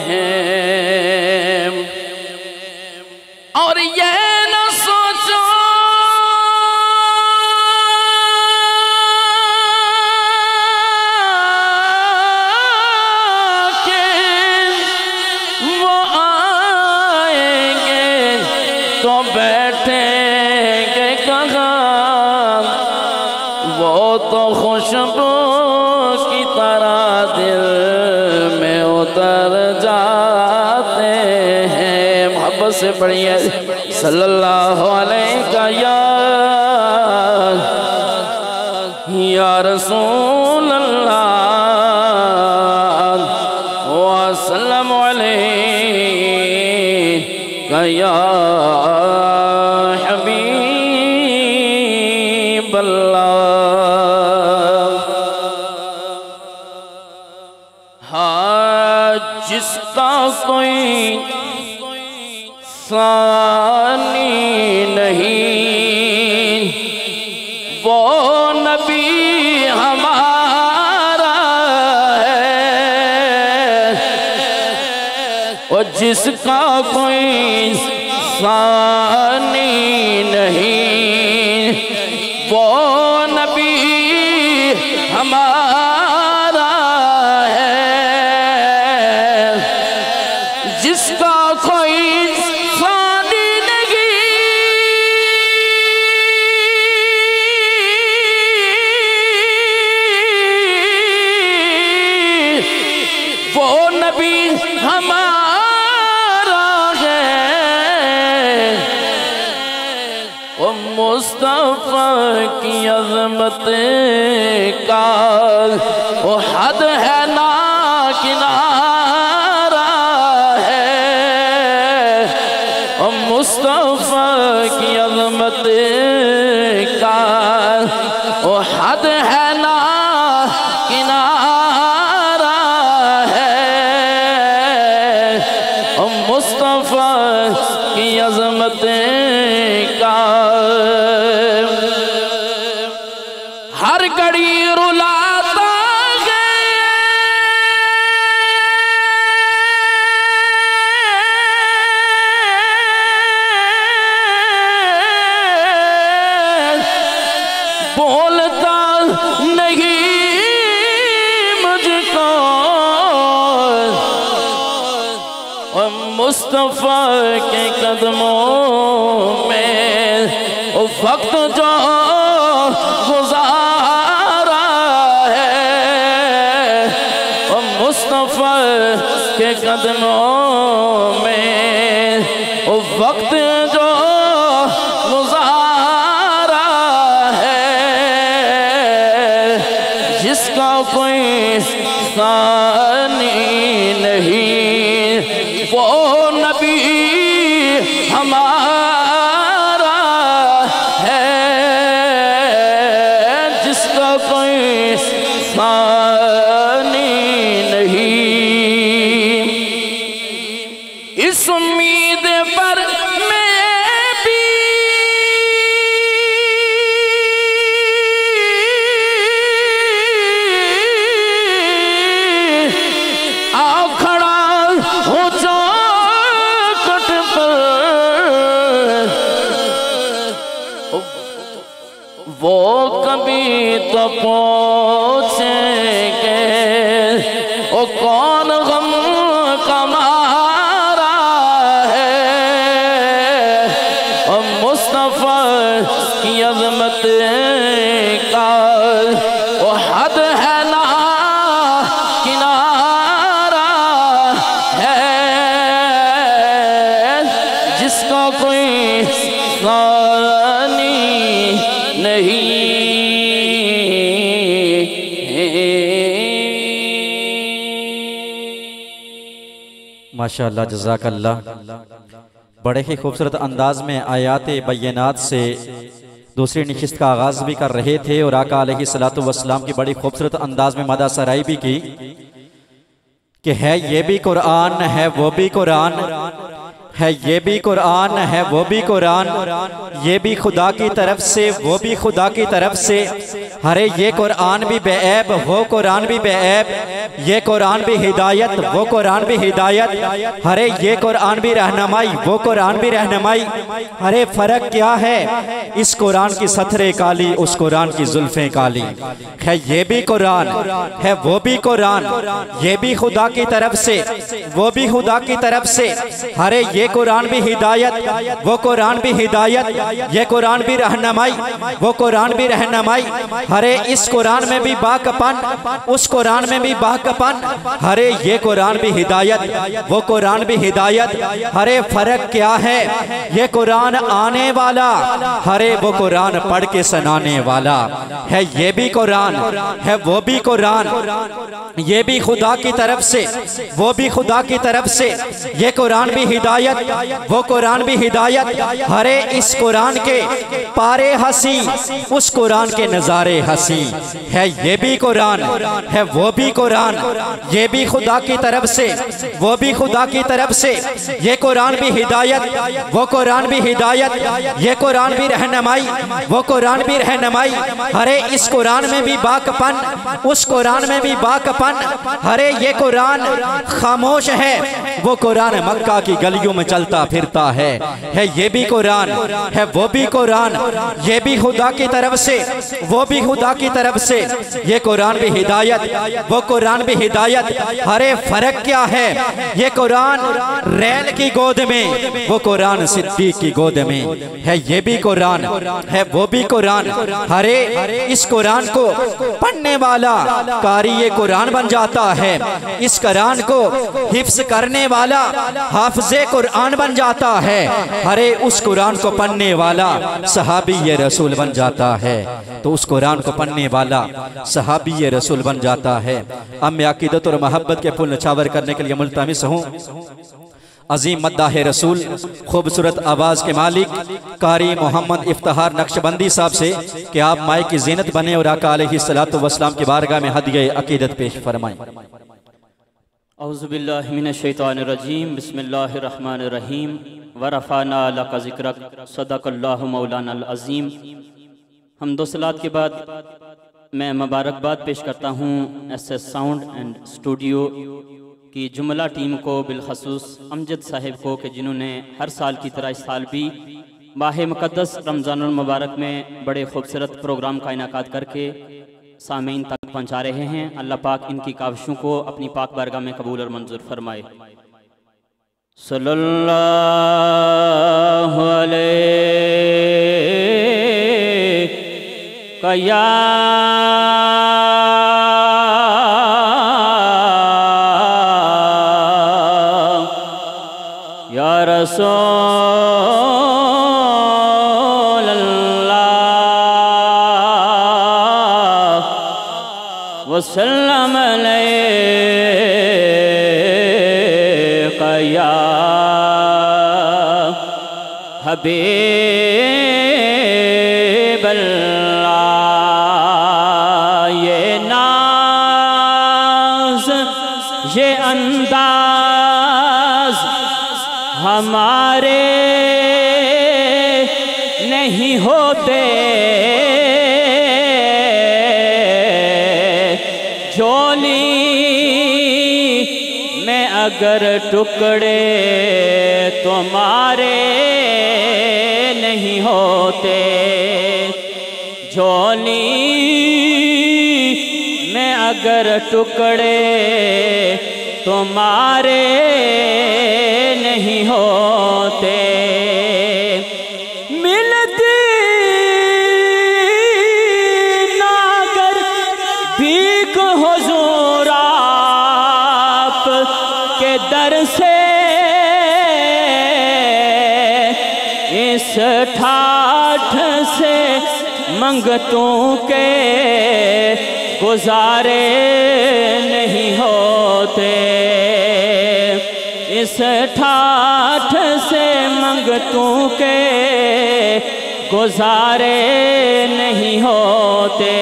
Speaker 4: हैं। और ये न सोचो कि वो आएंगे तो बैठेंगे कहाँ, वो तो खुशबू की तरह दिल में उतर जाते हैं। मोहब्बत से पढ़िए सल्लल्लाहु अलैहि या रसूल अल्लाह वसल्लम अलैका या हबीब अल्लाह। हाँ जिसका कोई सानी नहीं वो नबी और जिसका कोई सानी नहीं वो नबी हमारा है। जिसका कोई सानी नहीं वो नबी हमारा है। वो मुस्तफा की अज़मत का वो हद है ना किनारा है। वो मुस्तफा की अज़मत का वो हद है ना किनारा है। वो मुस्तफा की अज़मत का हर घड़ी रुलाता बोलता नहीं मुझको और मुस्तफा के कदमों में वो वक्त जो गुजारा है। और मुस्तफा के कदमों में वो वक्त जो गुजारा है। जिसका कोई सानी नहीं वो नबी हमारा है। जिसका कोई सानी नहीं इस उम्मीद पर मैं भी आ खड़ा हो चौखट पर। वो कभी तो पूछेंगे ओ कौन गम कमारा है। और मुस्तफा की अज़मत का वो हद है ना किनारा है। जिसका कोई सानी नहीं।
Speaker 1: माशाअल्लाह, जज़ाकल्लाह। बड़े ही खूबसूरत अंदाज में आयात बय्यनात से दूसरी नशिस्त का आगाज़ भी कर रहे थे और आका अलैहिस्सलातु वस्सलाम की बड़ी खूबसूरत अंदाज में मदा सराई भी की कि है ये भी कुरान, है वो भी कुरान, है ये भी कुरान, है वो भी कुरान, ये भी खुदा की तरफ से, वो भी खुदा की तरफ से। अरे ये कुरान भी बेऐब, वो कुरान भी बेऐब, ये कुरान भी हिदायत, वो कुरान भी हिदायत। अरे ये कुरान भी रहनुमाई, वो कुरान भी रहनुमाई। अरे फर्क क्या है, इस कुरान की सतरे काली, उस कुरान की जुल्फें काली। है ये भी कुरान, है वो भी कुरान, ये भी खुदा की तरफ से, वो भी खुदा की तरफ से। अरे ये कुरान भी हिदायत, वो कुरान भी हिदायत, ये कुरान भी रहनुमाई, वो कुरान भी रहनुमाई। अरे इस कुरान में भी बाकपन, उस कुरान में भी बाकपन। अरे ये कुरान भी हिदायत, वो कुरान भी हिदायत। अरे फर्क क्या है, ये कुरान आने वाला, अरे वो कुरान पढ़ के सुनाने वाला। है ये भी कुरान, है वो भी कुरान, ये भी खुदा की तरफ से, वो भी खुदा की तरफ से। ये कुरान भी हिदायत, वो कुरान भी हिदायत। अरे इस कुरान के पारे हंसी, उस कुरान के नजारे हंसी। है ये भी कुरान, है वो भी कुरान, ये भी खुदा की तरफ से, वो भी खुदा की तरफ से। ये कुरान भी हिदायत, वो कुरान भी हिदायत, ये कुरान भी रहनुमाई, वो कुरान भी रहनुमाई। अरे इस कुरान में भी बाकपन, उस कुरान में भी बाकपन। अरे ये कुरान खामोश है, वो कुरान मक्का की गलियों में चलता फिरता है ये भी कुरान है, वो भी कुरान, ये भी खुदा की तरफ से, वो भी खुदा की तरफ से। ये कुरान भी हिदायत, वो कुरान भी हिदायत। अरे फर्क क्या है? ये कुरान रैल की गोद में, वो कुरान सिद्दीक की गोद में है। ये भी कुरान है, वो भी कुरान। अरे इस कुरान को पढ़ने वाला कारी ये कुरान बन जाता है, इस कुरान को हिफ्ज करने वाला हाफिज़े कुरान बन जाता है। अरे उस कुरान को पढ़ने वाला सहाबी ये रसूल बन जाता है। तो उस कुरान को पढ़ने वाला सहाबी ये रसूल बन जाता है। अब मैं अकीदत और मोहब्बत के फूल नछावर करने के लिए मुल्तमिस हूँ अजीम मद्दाह रसूल खूबसूरत आवाज़ के मालिक कारी मोहम्मद इफ्तिखार नक्शबंदी साहब से कि आप माइक की जीनत बने और आका अलैहिस्सलातु वस्सलाम की बारगाह में हदिये अकीदत पेश फरमाएं।
Speaker 5: औज़ुबिल्लाहि मिनश्शैतानिर्रजीम बिस्मिल्लाहिर्रहमानिर्रहीम वरफ़अना लका ज़िक्रक सदक़ल्लाहु मौलाना अज़ीम। हम्दो सलात के बाद मैं मुबारकबाद पेश करता हूँ SS साउंड एंड स्टूडियो की जुमला टीम को, बिलखसूस अमजद साहिब को, कि जिन्होंने हर साल की तरह इस साल भी माह मुक़द्दस रमज़ानुल मुबारक में बड़े खूबसूरत प्रोग्राम का इनाकाद करके सामीन तक पहुँचा रहे हैं। अल्लाह पाक इनकी काविशों को अपनी पाक बारगाह में कबूल और मंजूर फरमाए। सल्लल्लाहु अलैहि या रसूल अल्लाह वसल्लम अलैका या हबीब अल्लाह। ये नाज़ ये अंदाज़ हमारे नहीं होते, झोली में अगर टुकड़े तुम्हारे नहीं होते, झोली में अगर टुकड़े तुम्हारे नहीं होते। मिलती नागर भीख हुजूर आप के दर से, इस ठाठ से मंगतों के गुजारे नहीं होते, इस ठाठ से मंगतों के गुजारे नहीं होते।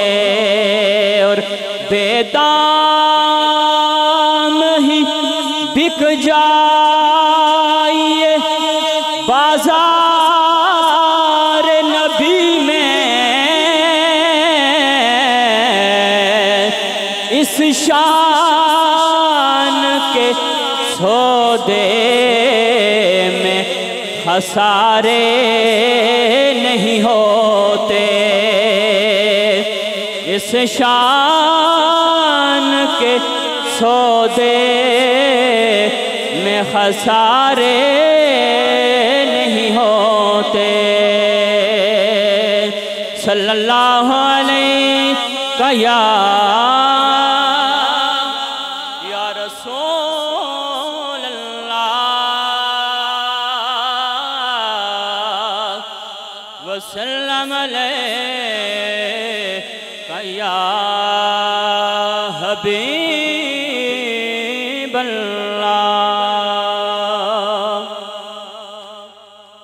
Speaker 5: और बेदाम ही बिक जाइए बाजार नबी में, इस शान के सौदे में खसारे नहीं होते, इस शान के सौदे में खसारे नहीं होते। सल्लल्लाहु अलैहि या रसूल अल्लाह वसल्लम अलैका या हबीब अल्लाह।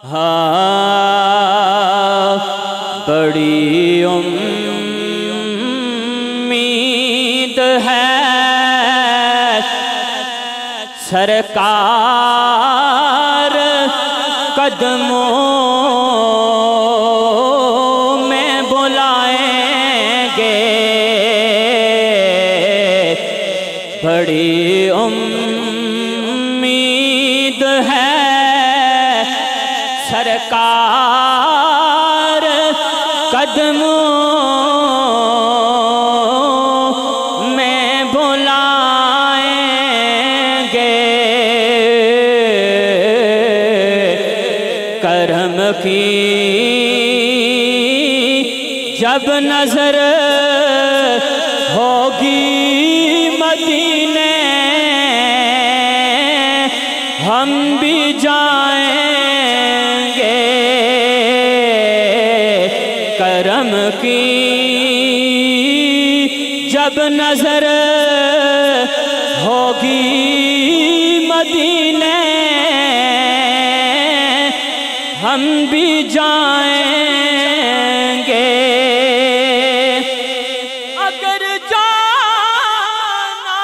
Speaker 5: हाँ बड़ी उम्मीद है सरकार कदमों में बुलाएंगे, बड़ी उम्मीद की जब नजर होगी मदीने हम भी जाएंगे। करम की जब नजर होगी मदीने हम भी जाएंगे। अगर जाना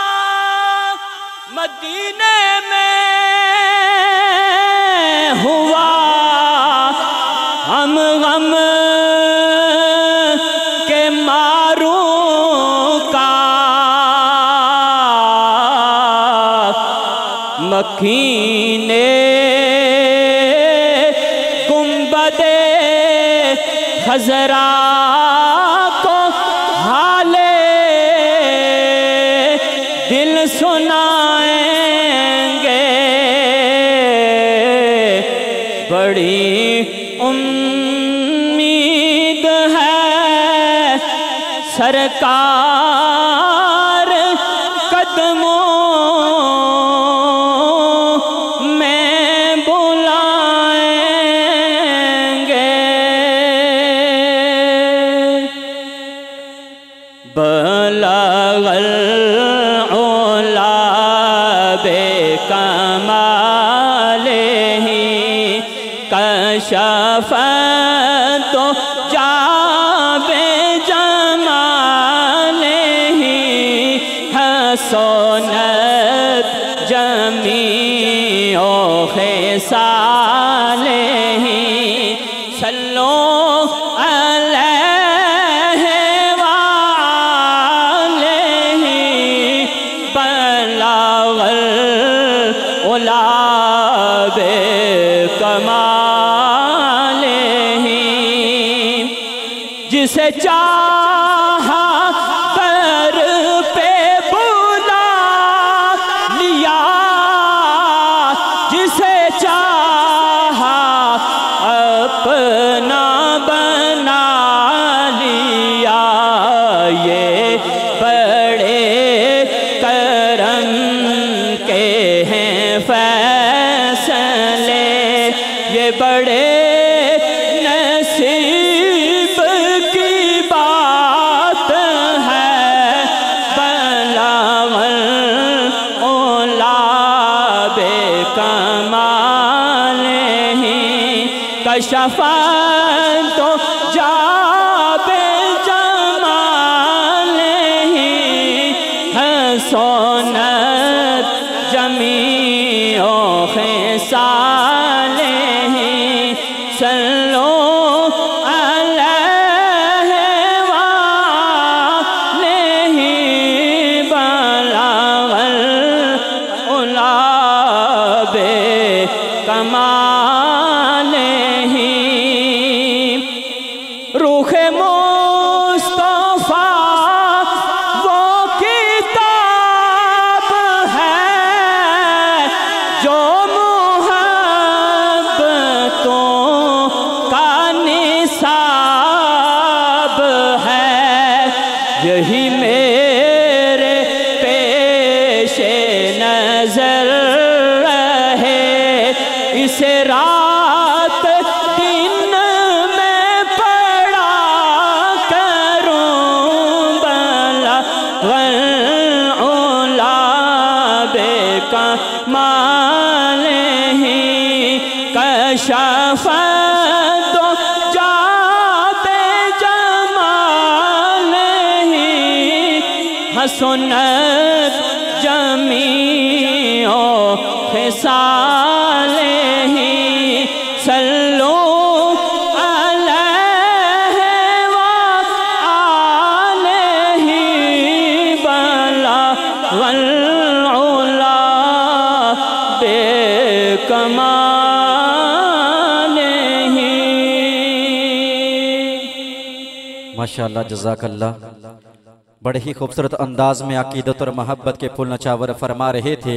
Speaker 5: मदीने में हुआ हम गम के मारूं का मकीने गुंबदे खजरा को हाले दिल सुनाएंगे। बड़ी उम्मीद है सरकार कदमों में बुलाएंगे। बलगल उला बेकमालिही कशफ तो जाबे जमालिही हसनत जमीओ खिसालिही सल्लो अलैहि वालिही बलगल उला बेकमालिही। जिसे चाहा कर पे बुला लिया, जिसे चाहा अपना बना लिया। ये बड़े करम के हैं फैसले, ये बड़े नसीब की बात है। बलगल उला बेकमालिही कशफ तो जाबे जमालिही हसनत जमीओ खिसालिही सल्लो अलैहि वालिही बलगल उला बेकमालिही। रूह मुस्तफा वो किताब है जो मुहब्बतों का निसाब है। यही मेरे पेशे नजर रहे, इसे रात दिन में पढ़ा करूं। बलगल उला बेकमालिही कशफ तो जाबे जमालिही हसनत जमीओ खिसालिही सल्लो अलैहि वालिही बलगल उला बेकमालिही।
Speaker 1: माशाअल्लाह जज़ाकल्लाह। बड़े ही खूबसूरत अंदाज में अकीदत और मोहब्बत के फूल नचावर फरमा रहे थे।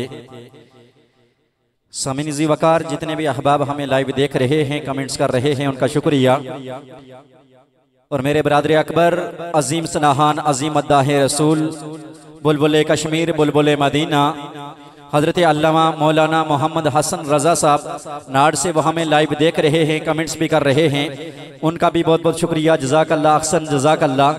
Speaker 1: सामिन जी वकार जितने भी अहबाब हमें लाइव देख रहे हैं, कमेंट्स कर रहे हैं, उनका शुक्रिया। और मेरे बरादर अकबर अजीम सनाहान अजीम अद्दाह रसूल बुलबुल कश्मीर बुलबुल मदीना हज़रत अल्लामा मौलाना मोहम्मद हसन रज़ा साहब नाड़ से वो हमें लाइव देख रहे हैं, कमेंट्स भी कर रहे हैं, उनका भी बहुत बहुत शुक्रिया। जज़ाकल्लाह अहसन जज़ाकल्लाह।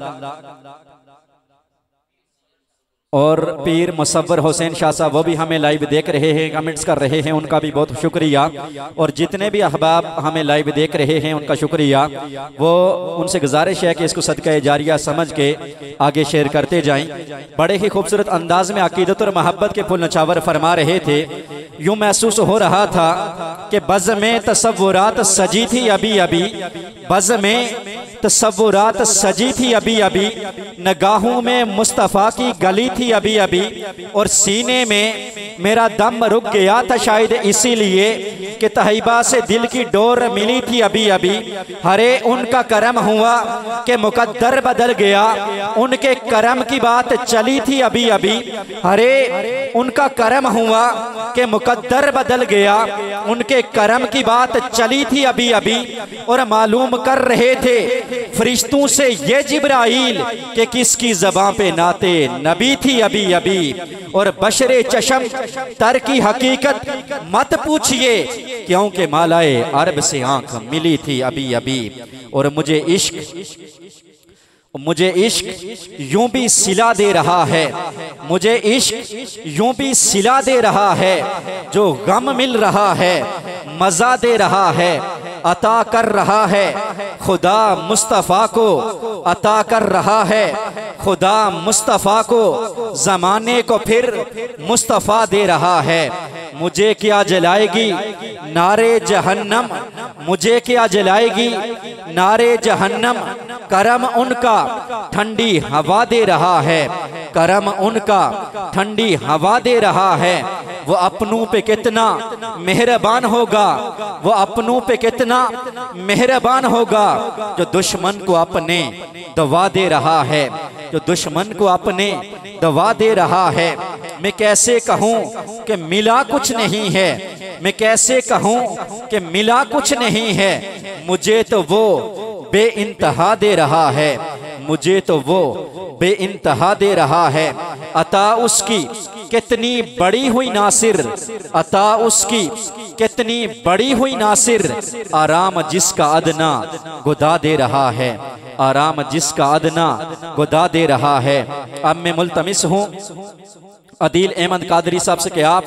Speaker 1: और पीर मुसव्वर हुसैन शाह साहब वो भी हमें लाइव देख रहे हैं, कमेंट्स कर रहे हैं, उनका भी बहुत शुक्रिया। और जितने भी अहबाब हमें लाइव देख रहे हैं उनका शुक्रिया। वो उनसे गुजारिश है कि इसको सदका जारिया समझ के आगे शेयर करते जाएं। बड़े ही खूबसूरत अंदाज में अकीदत और मोहब्बत के फुल नछावर फरमा रहे थे। यूं महसूस हो रहा था कि बज़ में तसव्वुरात सजी थी अभी अभी, बज़ में तसव्वुरात सजी थी अभी अभी, निगाहों में मुस्तफ़ा की गली थी अभी अभी, और सीने में मेरा दम रुक गया था शायद इसीलिए कि तहैबा से दिल की डोर मिली थी अभी अभी। हरे उनका करम हुआ कि मुकद्दर बदल गया, उनके करम की बात चली थी अभी अभी। हरे उनका करम हुआ कि मुकद्दर बदल गया, उनके करम की बात चली थी अभी अभी। और मालूम कर रहे थे फरिश्तों से ये जिब्राइल कि किसकी ज़बां पे नाते नबी थी अभी अभी। और बशरे चशम तर की हकीकत मत पूछिए, क्योंकि मालाए अरब से आंख मिली थी अभी अभी। और मुझे इश्क यूं भी सिला दे रहा है, मुझे इश्क यूं भी सिला दे रहा है, जो गम मिल रहा है मजा दे रहा है, अता कर रहा है खुदा मुस्तफ़ा को, अता कर रहा है खुदा मुस्तफ़ा को, ज़माने को फिर मुस्तफ़ा दे रहा है। मुझे क्या जलाएगी नारे जहन्नम, मुझे क्या जलाएगी नारे जहन्नम, करम उनका ठंडी हवा दे रहा है, करम उनका ठंडी हवा दे रहा है। वो अपनों पे कितना मेहरबान होगा, वो अपनों पे कितना मेहरबान होगा, जो दुश्मन को अपने दवा दे रहा है, जो दुश्मन को अपने दवा दे रहा है। मैं कैसे कहूँ कि मिला कुछ नहीं है, मैं कैसे कहूँ कि मिला कुछ नहीं है, मुझे तो वो बेइंतहा दे रहा है, मुझे तो वो बेइंतहा दे रहा है। अता उसकी कितनी बड़ी हुई नासिर, अता उसकी कितनी बड़ी हुई नासिर, आराम जिसका अदना गुदा दे रहा है, आराम जिसका अदना गुदा दे रहा है। अब मैं मुल्तमिस हूँ अदील अहमद कादरी साहब से कि आप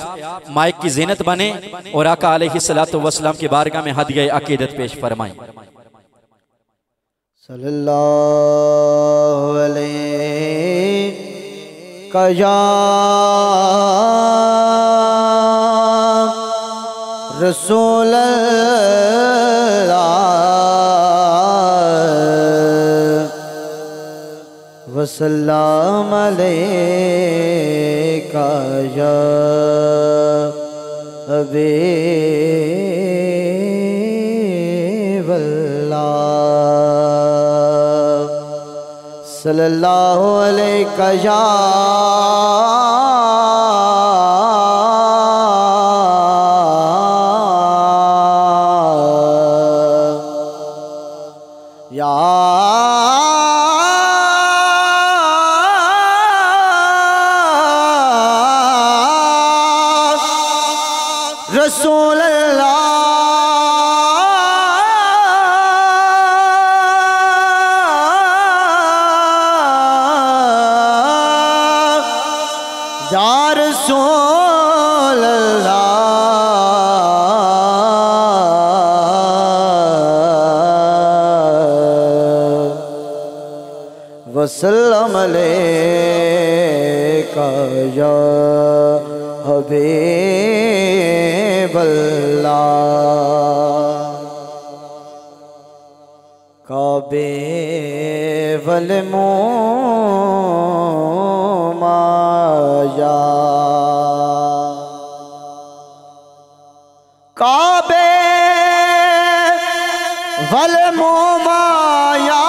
Speaker 1: माइक की ज़ीनत बने और आका अलैहिस्सलातु वस्सलाम की बारगाह में हदिया अकीदत पेश फरमाएं।
Speaker 2: सल्लल्लाहु अलैहि या रसूल अल्लाह वसल्लम अलैका या हबीबल्लाह, सल्लल्लाहु अलैका या रसूल अल्लाह, या रसूल अल्लाह वसल्लम अलैका या हबीबल्लाह। काबे वल माया, काबे वल माया,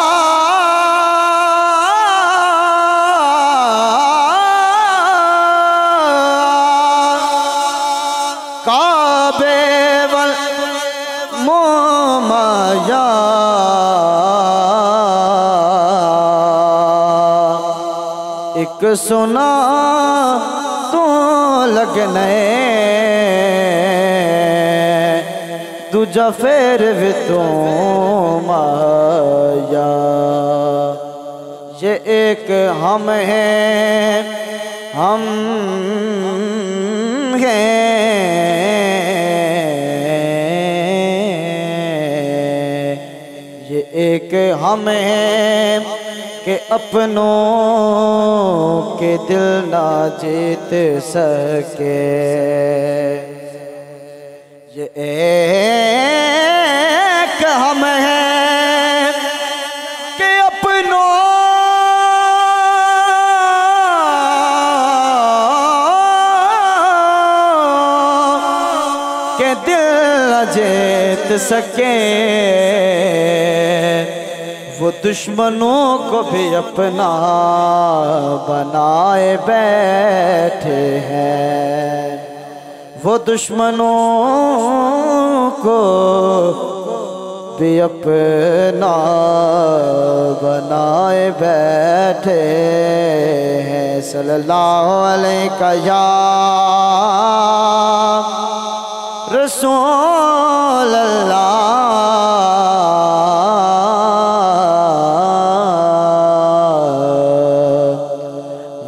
Speaker 2: काबे एक सुना तू लगने दूजा फेर भी तू माया। ये एक हम हैं हम ये एक हम हैं कि अपनों के दिल ना जीत सके। ये एक हम हैं कि अपनों के दिल ना जीत सके। वो दुश्मनों को भी अपना बनाए बैठे हैं। वो दुश्मनों को भी अपना बनाए बैठे हैं। सल्लल्लाहु अलैहि या रसूल अल्लाह।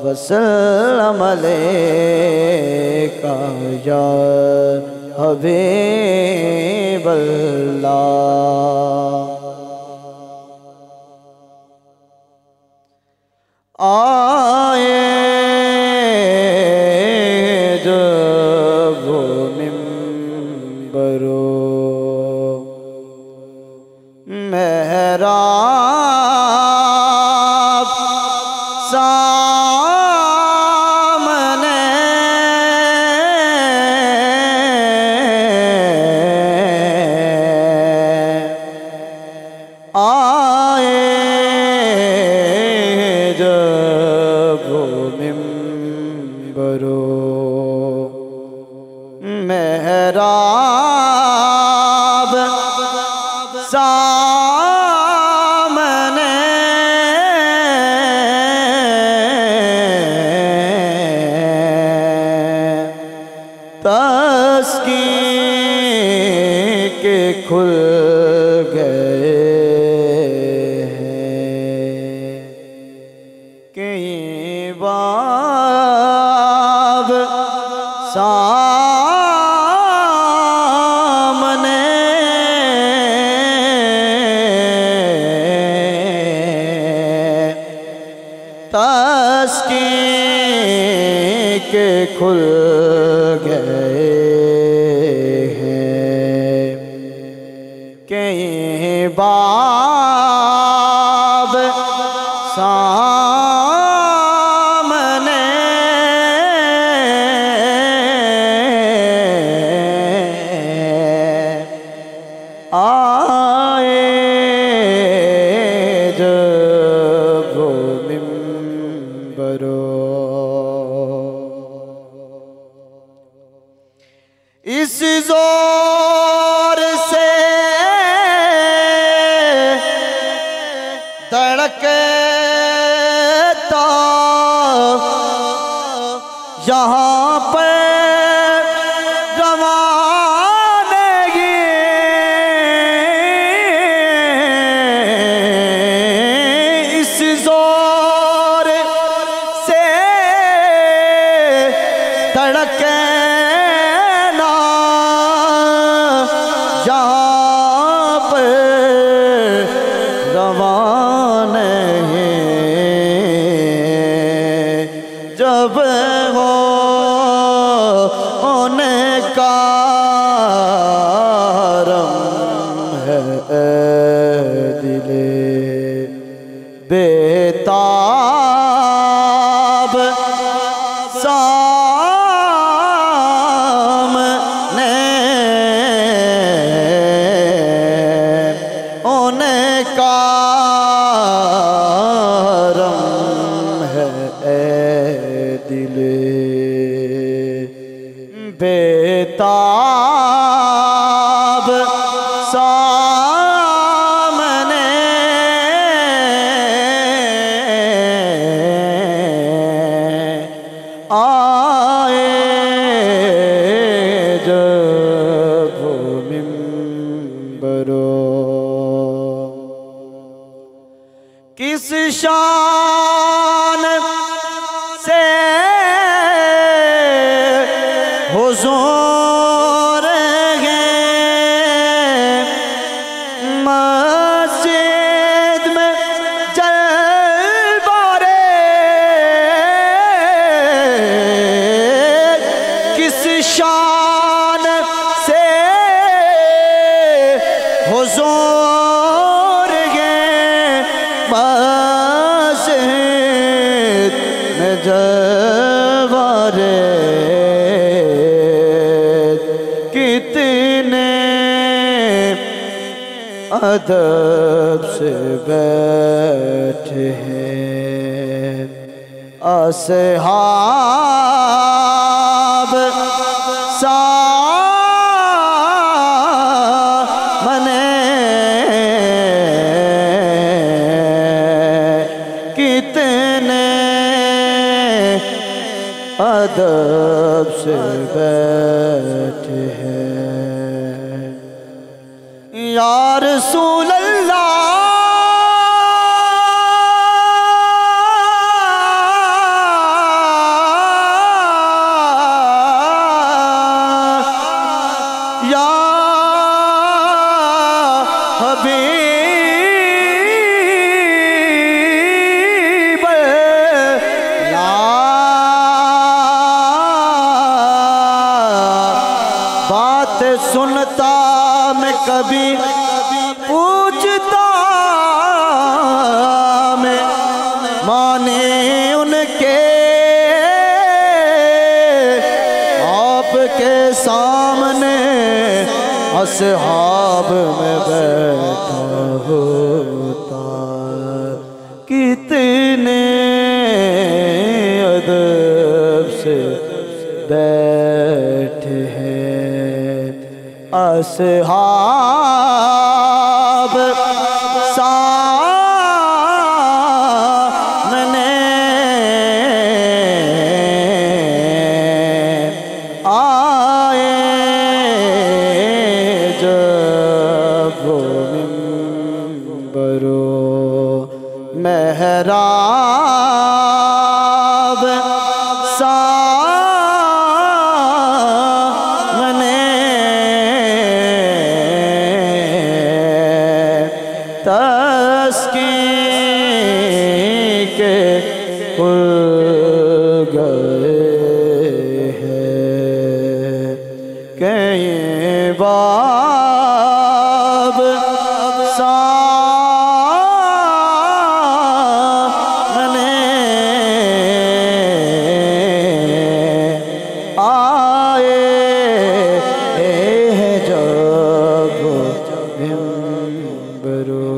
Speaker 2: वसल्लम अलैका या हबीब अल्लाह। आए जब मिंबरो मेहराब मेहराब सामने तस्कीन के खुल गए हैं कई बाब सामने तस्कीन के खुल गए हैं कई बाब सामने आए जब वो मिंबरो। इस जोर से धड़कता यहाँ पर रवानगी इस जोर से धड़कना यहाँ पर रवानगी जब हो का रम है दिले बेताब सामने का रम है दिले बेताब सामने आए जब मिंबरो किस शान से हुजूर हैं मस्जिद में जलवारे किस शान से हुजूर हैं मस्जिद में जलवारे कितने अदब से बैठे हैं असहाब सामने कितने अदब से बैठे हैं या रसूल अल्लाह या हबीब बात सुनता मैं कभी पूछता मैं माने उनके आपके सामने असहाब में बैठा होता कितने अदब से बैठे हैं असहाब सामने आए जब मिंबरो मेहराब तस्कीन के खुल गए हैं कई बाब सामने आए हैं जब मिंबरो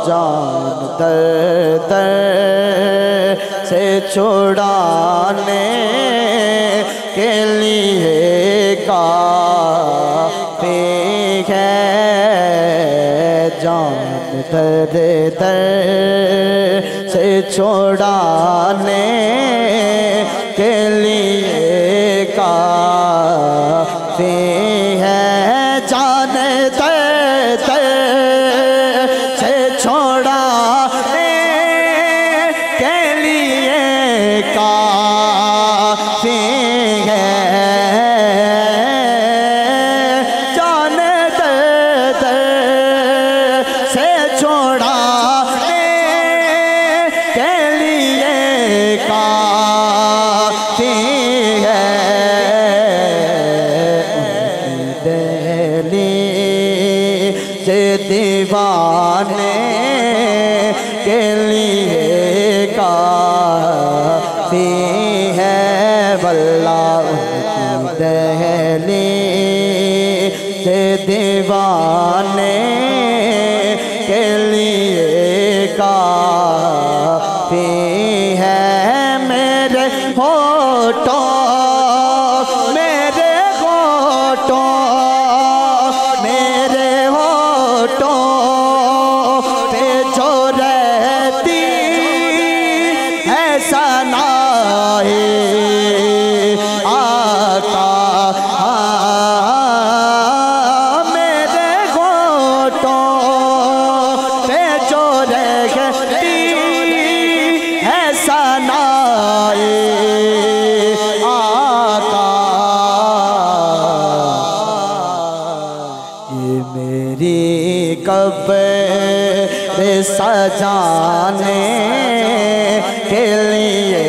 Speaker 2: जान दर से छुड़ाने के लिए काफी है जान दर से छुड़ाने के लिए काफी है जान दर से छोड़ाने के लिए काफी है जान दर से छोड़ाने के लिए काफी है से दीवाने के लिए काफी है वल्लाह उनकी दहली से दीवाने के लिए काफी है मेरे होठों पे जो रहती है सनाए आका मेरे होठों पे जो रहती है सनाए आका। ये मेरी कब्र सजाने के लिए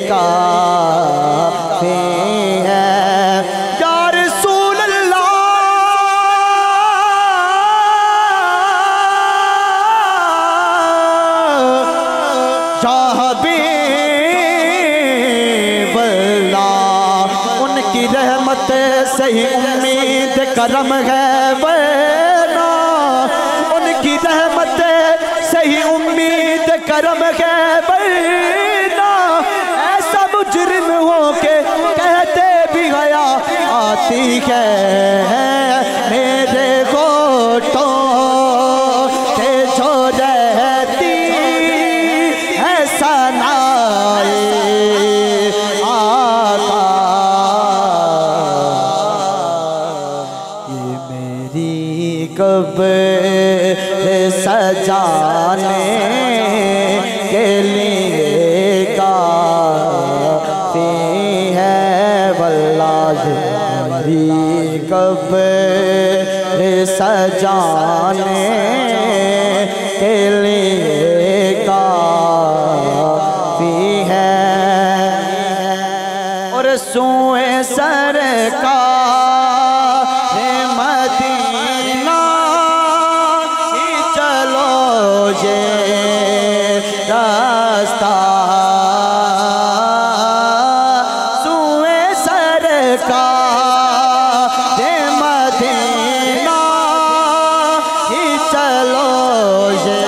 Speaker 2: काफी है या रसूल अल्लाह। या हबीब अल्लाह उनकी रहमत से ही उम्मीद करम है वरना उनकी रहमत सही उम्मीद करम है वरना ऐसा मुजरिम हो के कहते भी गया आती है मेरे होठों से जो रहती है सनाए आका। ये मेरी कब्र सजाने के लिए काफी है वल्लाह। मेरी कब्र सजाने के लिए काफी है और सोए सरकार मदीना ये रास्ता सुए सरकार मदीना ही चलो ये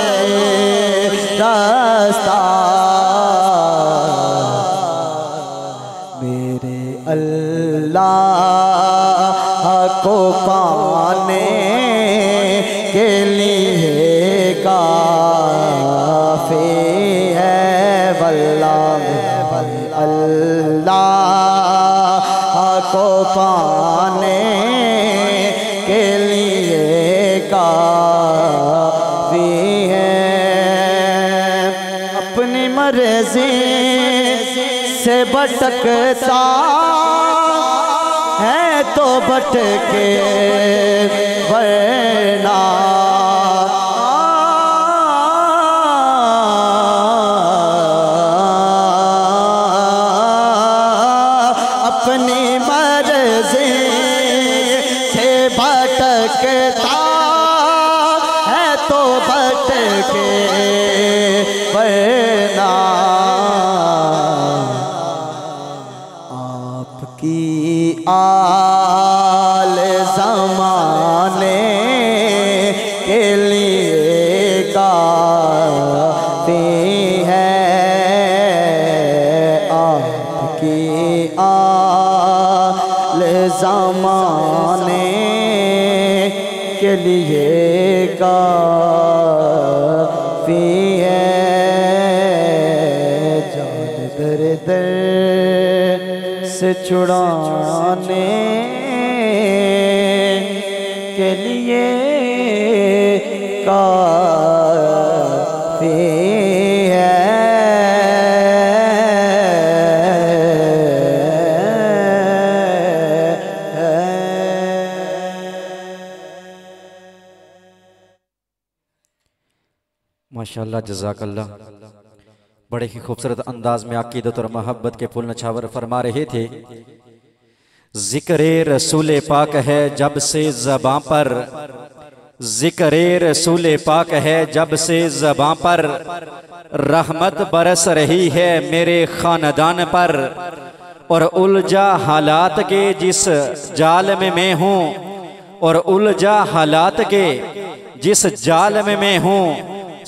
Speaker 2: रास्ता। मेरे अल्लाह को पाने के लिए काफी है वल्लाह। अल्लाह को पाने के लिए काफी है। अपनी मर्जी से भटकता है तो भटके वरना अपनी मर्जी से भटकता है तो भटके वरना आपकी आल ज़माने के लिए काफी है। आपकी आल ज़माने के लिए काफी है। जान दर दर से छुड़ाने के लिए काफी है।
Speaker 1: माशाअल्लाह जज़ाकल्लाह। बड़े ही खूबसूरत अंदाज में अकीदत और मोहब्बत के फूल नछावर फरमा रहे थे। जिक्रे रसूल पाक है जब से ज़बां पर, जिक्रे रसूल पाक है जब से ज़बां पर, रहमत बरस रही है मेरे खानदान पर, और उलझा हालात के जिस जाल में मैं हूँ, और उलझा हालात के जिस जाल में मैं हूँ,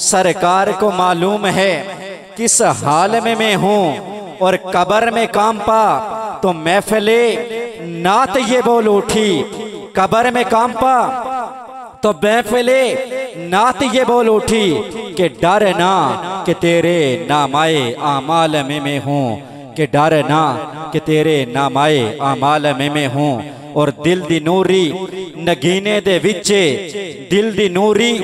Speaker 1: सरकार को मालूम है किस हाल में मैं हूँ। और कब्र में कांपा तो महफिले नात ये बोल उठी, कब्र में कांपा तो महफिले नात ये बोल उठी कि डर ना कि तेरे नामाए आमाल में मैं हूँ, कि डर ना कि तेरे नामाए आमाल में मैं हूँ। और दिल दी नूरी नगीने दे विचे, दिल दी नूरी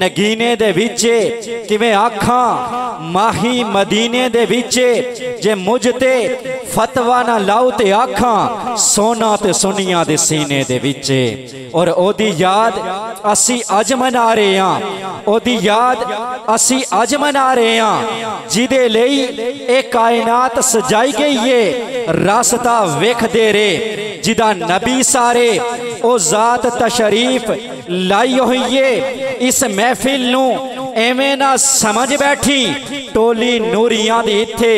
Speaker 1: नगीने दे विचे किवें आखां माही मदीने दे विचे, जे मुझ ते फतवा ना लाओ ते आखां सोना ते सुनिया दे सीने दे विचे। और ओदी याद असी अज मना रहे हां, ओदी याद असी अज मना रहे हां, जिदे लई ए कायनात सजाई गई है। रास्ता वेख दे रे जिदा नबी सारे ओ जात तशरीफ लाई हुई है। इस महफिल नू एवें ना समझ बैठी, टोली नूरियां दी इत्थे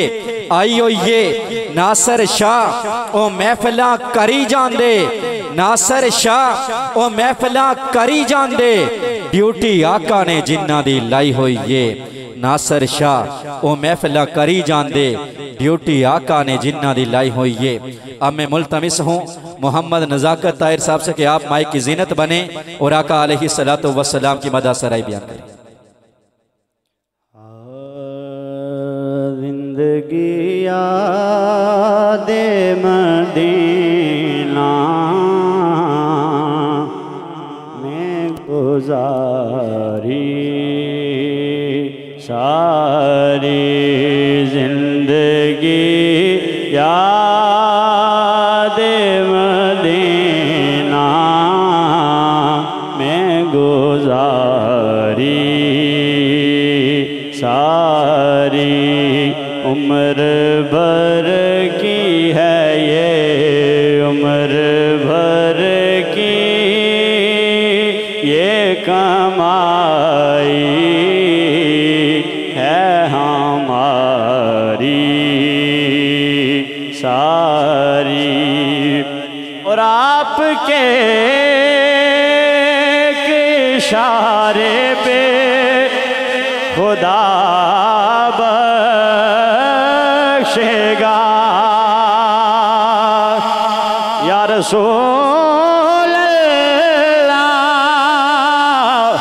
Speaker 1: आई हुई है। नासर शाह ओ महफिलां करी जांदे, नासर शाह ओ महफिलां करी जांदे, ड्यूटी आका ने जिन्ना दी लाई हुई है। नासर शाह ओ महफिलां करी जांदे, ड्यूटी आका ने जिन्ना दी लाई हुई है। अब मैं मुल्तमिस हूँ मोहम्मद नज़ाकत ताहिर साहब से कि आप माइक की जीनत बने और आका अलैहि सलातो व सलाम की मदा सराय बयान करें।
Speaker 6: जिंदगी यादे मदीना में गुजारी, सारी जिंदगी यादे मदीना में गुजारी, सारी उम्र भर की है ये, उम्र भर की ये कमाई है हमारी सारी। और आपके इशारे पे खुदा बख्शेगा या रसूल अल्लाह।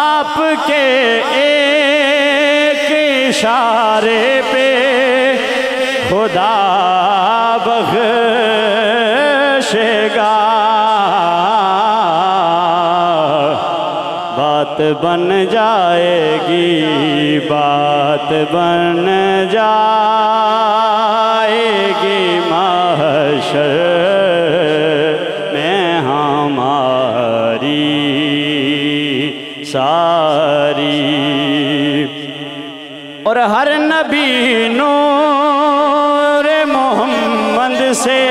Speaker 6: आपके एक इशारे पे खुदा बख्शेगा, बात बन जाएगी, बात बन जाएगी महशर में हमारी सारी। और हर नबी नूर मोहम्मद से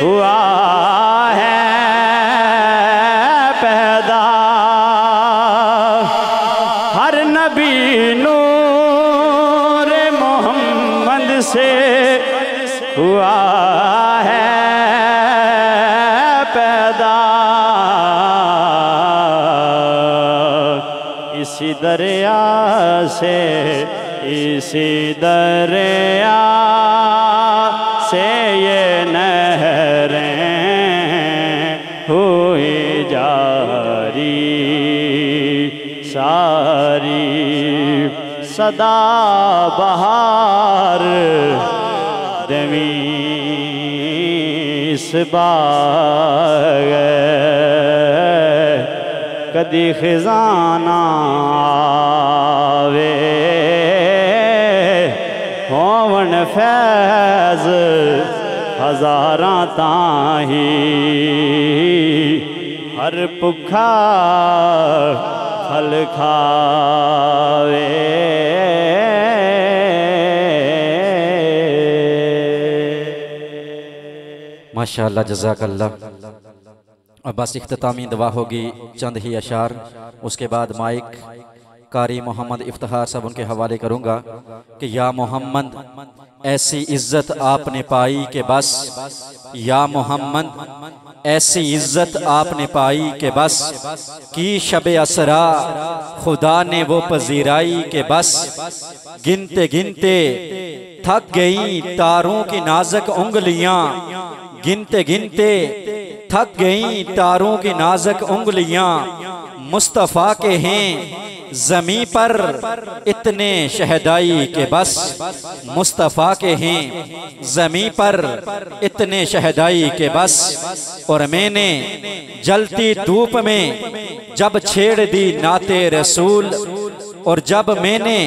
Speaker 6: हुआ है पैदा, हर नबी नूर मोहम्मद से हुआ है पैदा। इसी दरिया से, इसी दरिया से ये नहरें हुई जारी सारी। सदा बहार दमी इस बाग, कदी खिजाना आवे होवन फैज हजारां ताही। हर भुखा फल खावे,
Speaker 1: माशाअल्लाह जज़ाकल्लाह। अब बस इख्तितामी दुआ होगी, चंद ही अशार, उसके बाद माइक कारी मोहम्मद इफ्तिखार साहब उनके हवाले करूँगा कि या मोहम्मद ऐसी इज्जत आपने पाई कि बस, या मोहम्मद ऐसी इज्जत आपने पाई कि बस, की शब असरा खुदा ने वो पजीराई के बस, गिनते गिनते थक गई तारों की नाजुक उंगलियां, गिनते गिनते थक गई तारों की नाजुक उंगलियां, मुस्तफ़ा के हैं ज़मीं पर इतने शहदाई के बस, मुस्तफ़ा के हैं ज़मीं पर इतने शहदाई के बस। और मैंने जलती धूप में जब छेड़ दी नाते रसूल, और जब मैंने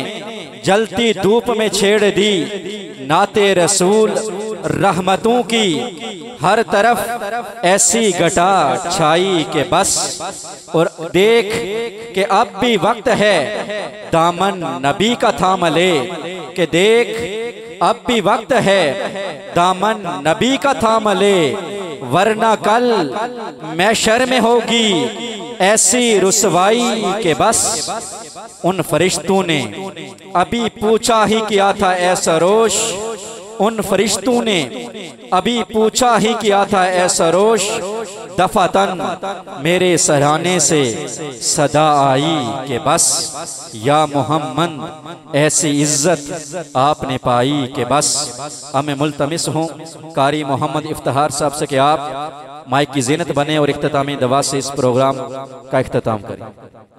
Speaker 1: जलती धूप में छेड़ दी नाते रसूल, रहमतों की हर तरफ ऐसी घटा छाई के बस। और देख कि अब भी वक्त है दामन नबी का थाम ले, कि देख अब भी वक्त है दामन नबी का थाम ले, वरना कल मैशर में होगी ऐसी रुसवाई के बस। उन फरिश्तों ने अभी पूछा ही किया था ऐ सरोश, उन फरिश्तों ने अभी पूछा ही किया था ऐ सरोश, दफातन मेरे सराहने से सदा आई कि बस, या मोहम्मद ऐसी इज्जत आपने पाई कि बस। अब मैं मुल्तमिस हूँ कारी मोहम्मद इफ्तिखार साहब से कि आप माइक की ज़ीनत बने और इख्तितामी दवा से इस प्रोग्राम का इख्तिताम करें।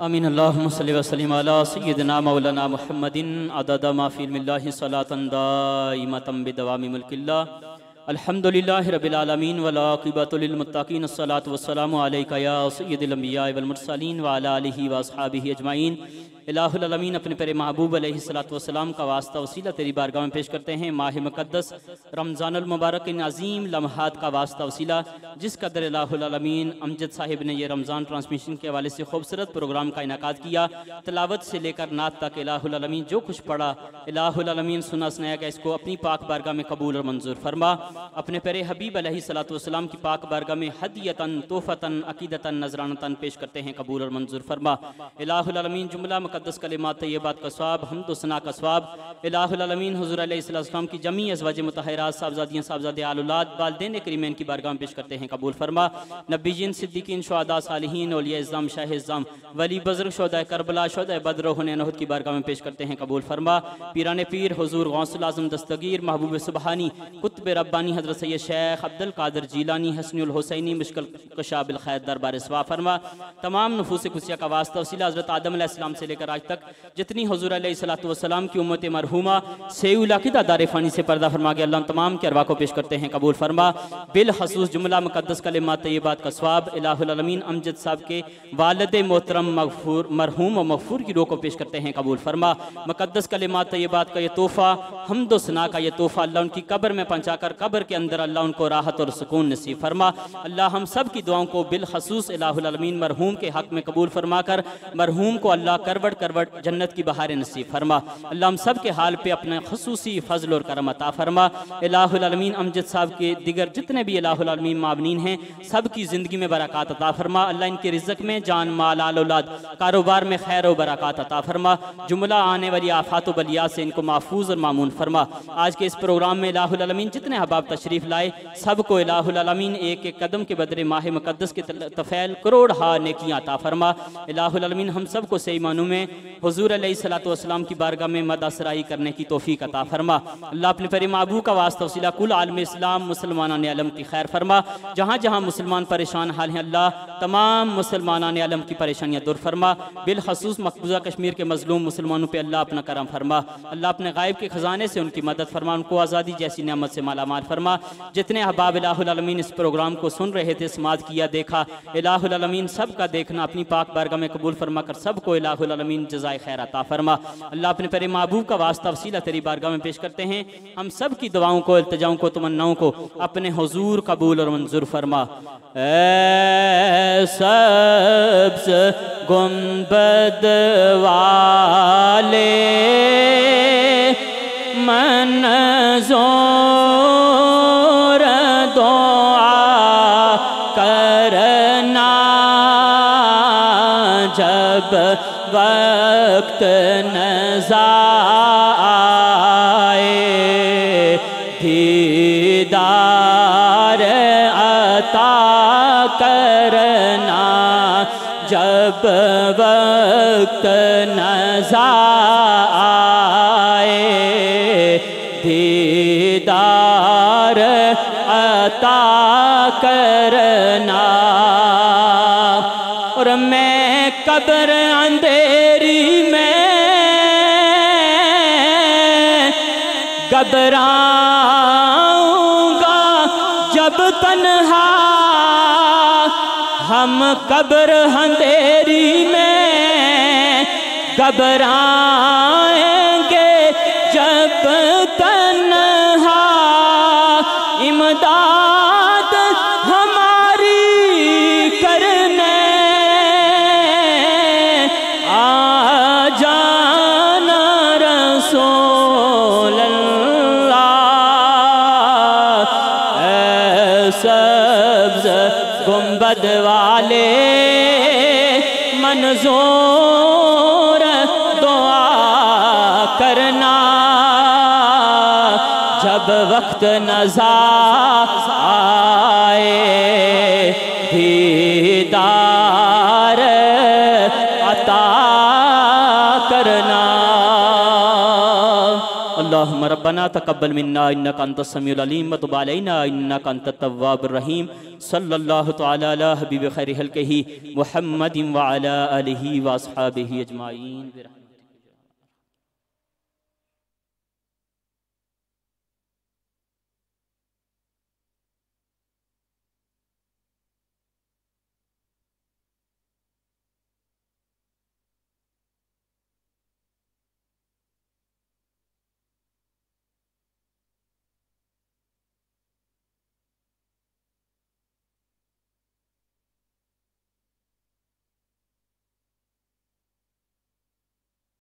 Speaker 5: आमीन। अल्लाहुम्मा सल्ली व सल्लिम अला सय्यिदिना मौलाना मुहम्मदिन अदद मा फ़ी मिल्लाहि सलातन दाइमतन बिदवामी मुल्किल्लाह। अल्हम्दुलिल्लाहि रब्बिल आलमीन वल आक़िबतु लिल मुत्तक़ीन, अस्सलातु वस्सलामु अलैका या सय्यिदुल अंबिया वल मुरसलीन व अला आलिहि व अस्हाबिहि अजमाइन। इलाहुल आलमीन अपने प्यारे महबूब अलैहिस्सलातु वस्सलाम का वास्ता वसीला तेरी बारगाह में पेश करते हैं। माह मुक़द्दस रमज़ानुल मुबारक इन अज़ीम लम्हात का वास्ता वसीला, जिस कदर इलाहुल आलमीन अमजद साहिब ने ये रमज़ान ट्रांसमिशन के हवाले से खूबसूरत प्रोग्राम का इनाकाद किया। तलावत से लेकर नात तक इलाहुल आलमीन जो कुछ पढ़ा इलाहुल आलमीन सुना सुनाया गया, इसको अपनी पाक बारगाह में कबूल और मंजूर फरमा। अपने प्यारे हबीब अलैहिस्सलातु वस्सलाम की पाक बारगाह में हदियतन तोहफ़तन अक़ीदतन नज़रानतन पेश करते हैं, कबूल और मंजूर फरमा। इलाहुल आलमीन जुमला मुक़द्दस कलिमात तय्यबात का स्वाब, हम्द व सना का स्वाब इलाहुल आलमीन हुज़ूर अलैहिस्सलाम की जमी अज़वाज मुतहरात साहबज़ादियाँ साहबज़ादे आल औलाद वालिदैन करीमैन की बारगाह में पेश करते हैं, कबूल फरमा। नबीयीन सिद्दीकीन शुहदा सालिहीन औलिया इज़्ज़ाम शाह इज़्ज़ाम वली बज़र शुहदा करबला शुहदा बद्र हुनैन उहद की बारगाह में पेश करते हैं, कबूल फरमा। पीराने पीर हुज़ूर गौसुल आज़म दस्तगीर महबूब सुबहानी कुतुब रब्बानी हज़रत सैयद शेख अब्दुल कादिर जीलानी हसनुल हुसैनी मुश्किल कशा बिल खैर दरबार सवा फरमा। तमाम नफूस कुसिया का वास्ता वसीला हज़रत आदम अलैहिस्सलाम से लेकर आज तक जितनी हुज़ूर अलैहिस्सलातु वस्सलाम की उम्मत मरहूमा सेउल अक़ीदा दार फ़ानी से पर्दा फरमा के अल्लाह तमाम के अरवा को पेश करते हैं, कबूल फरमा। बिल खसूस जुमला मुक़द्दस कलिमात तय्यबात का स्वाब इलाहुल आलमीन अमजद साहब के वालिद मोहतरम मग़फ़ूर मरहूम और मग़फ़ूर की रूह को पेश करते हैं, कबूल फरमा। मुक़द्दस कलिमात तय्यबात का ये तोहफ़ा हम्द व सना का ये तोहफ़ा अल्लाह उनकी कब्र में पहुँचाकर कब्र के अंदर अल्लाह उनको राहत और सुकून नसीब फरमा। अल्लाह हम सब की दुआओं को बिल खसूस इलाहुल आलमीन मरहूम के हक़ में कबूल फरमा कर मरहूम को अल्लाह करवट करवट जन्नत की बहारें नसीब फरमा। अल्लाह हम सब के हाल पे अपने खसूसी फजल और करम अता फरमा। इलाहुल आलमीन अमजद साहब के दिगर जितने भी इलाहुल आलमीन मामनीन हैं सब की ज़िंदगी में बरक़ात अता फरमा। अल्लाह इनके रिज़्क़ में जान माल आल औलाद कारोबार में खैर और बरक़ात अता फरमा। जुमला आने वाली आफात व बलिया से इनको महफूज और मामून फरमा। आज के इस प्रोग्राम में इलाहुल आलमीन जितने अहबाब तशरीफ़ लाए सबको इलाहुल आलमीन एक एक कदम के बदले माह मुक़द्दस के तफ़ैल करोड़ हा नेकियां अता फरमा। इलाहुल आलमीन हम सब को सही मानों में हुज़ूर अलैहिस्सलातु वस्सलाम की बारगाह में मदसराई करने की तौफीक अता फरमा। अल्लाह अपने प्यारे महबूब का वास्ता वसीला कुल आलम इस्लाम मुसलमानान ने आलम की खैर फरमा। जहाँ जहाँ मुसलमान परेशान हाल हैं अल्लाह तमाम मुसलमानान ने आलम की परेशानियाँ दूर फरमा। बिलखसूस मकबूजा कश्मीर के मजलूम मुसलमानों पर अल्लाह अपना करम फरमा। अल्लाह अपने गायब के ख़जाने से उनकी मदद फरमा, उनको आज़ादी जैसी नेमत से मालामाल फरमा। जितने अहबाब इलाहुल आलमीन इस प्रोग्राम को सुन रहे थे, समात किया, देखा, इलाहुल आलमीन सब का देखना अपनी पाक बारगाह में कबूल फरमा कर सबको इलाहुल आलमीन जज़ाए खैर अता फरमा। अल्लाह अपने प्यारे महबूब का वास्ता वसीला तेरी बारगाह में पेश करते हैं। हम सब की दुआओं को इल्तिजाओं को तमन्नाओं को अपने हुजूर कबूल और मंजूर फरमा। सब्ज़ गुंबद वाले मंज़ूर दुआ करना जब वक्त नज़र आए दीदार अता करना, जब वक्त नज़र आए दीदार अता करना। और मैं कब्र अंधेरी में घबराऊंगा जब तन्हा, हम कब्र अंधेरी में घबराएंगे जब तन्हा। इमदाद हमारी करने आ जाना रसूल अल्लाह। सब्ज़ गुंबद वाले मंजूर दुआ करना, जब वक्त नज़र आए दीदार अता करना। अल्लाहुम्मा रब्बना तक़ब्बल मिन्ना इन्नका अंतस समीउल अलीम व तुब अलैना इन्नका अंतत तव्वाबुर रहीम। सल्लल्लाहु तआला अला हबीब खैरि खल्क़िही मुहम्मदिन व अला आलिहि व अस्हाबिही अजमाईन।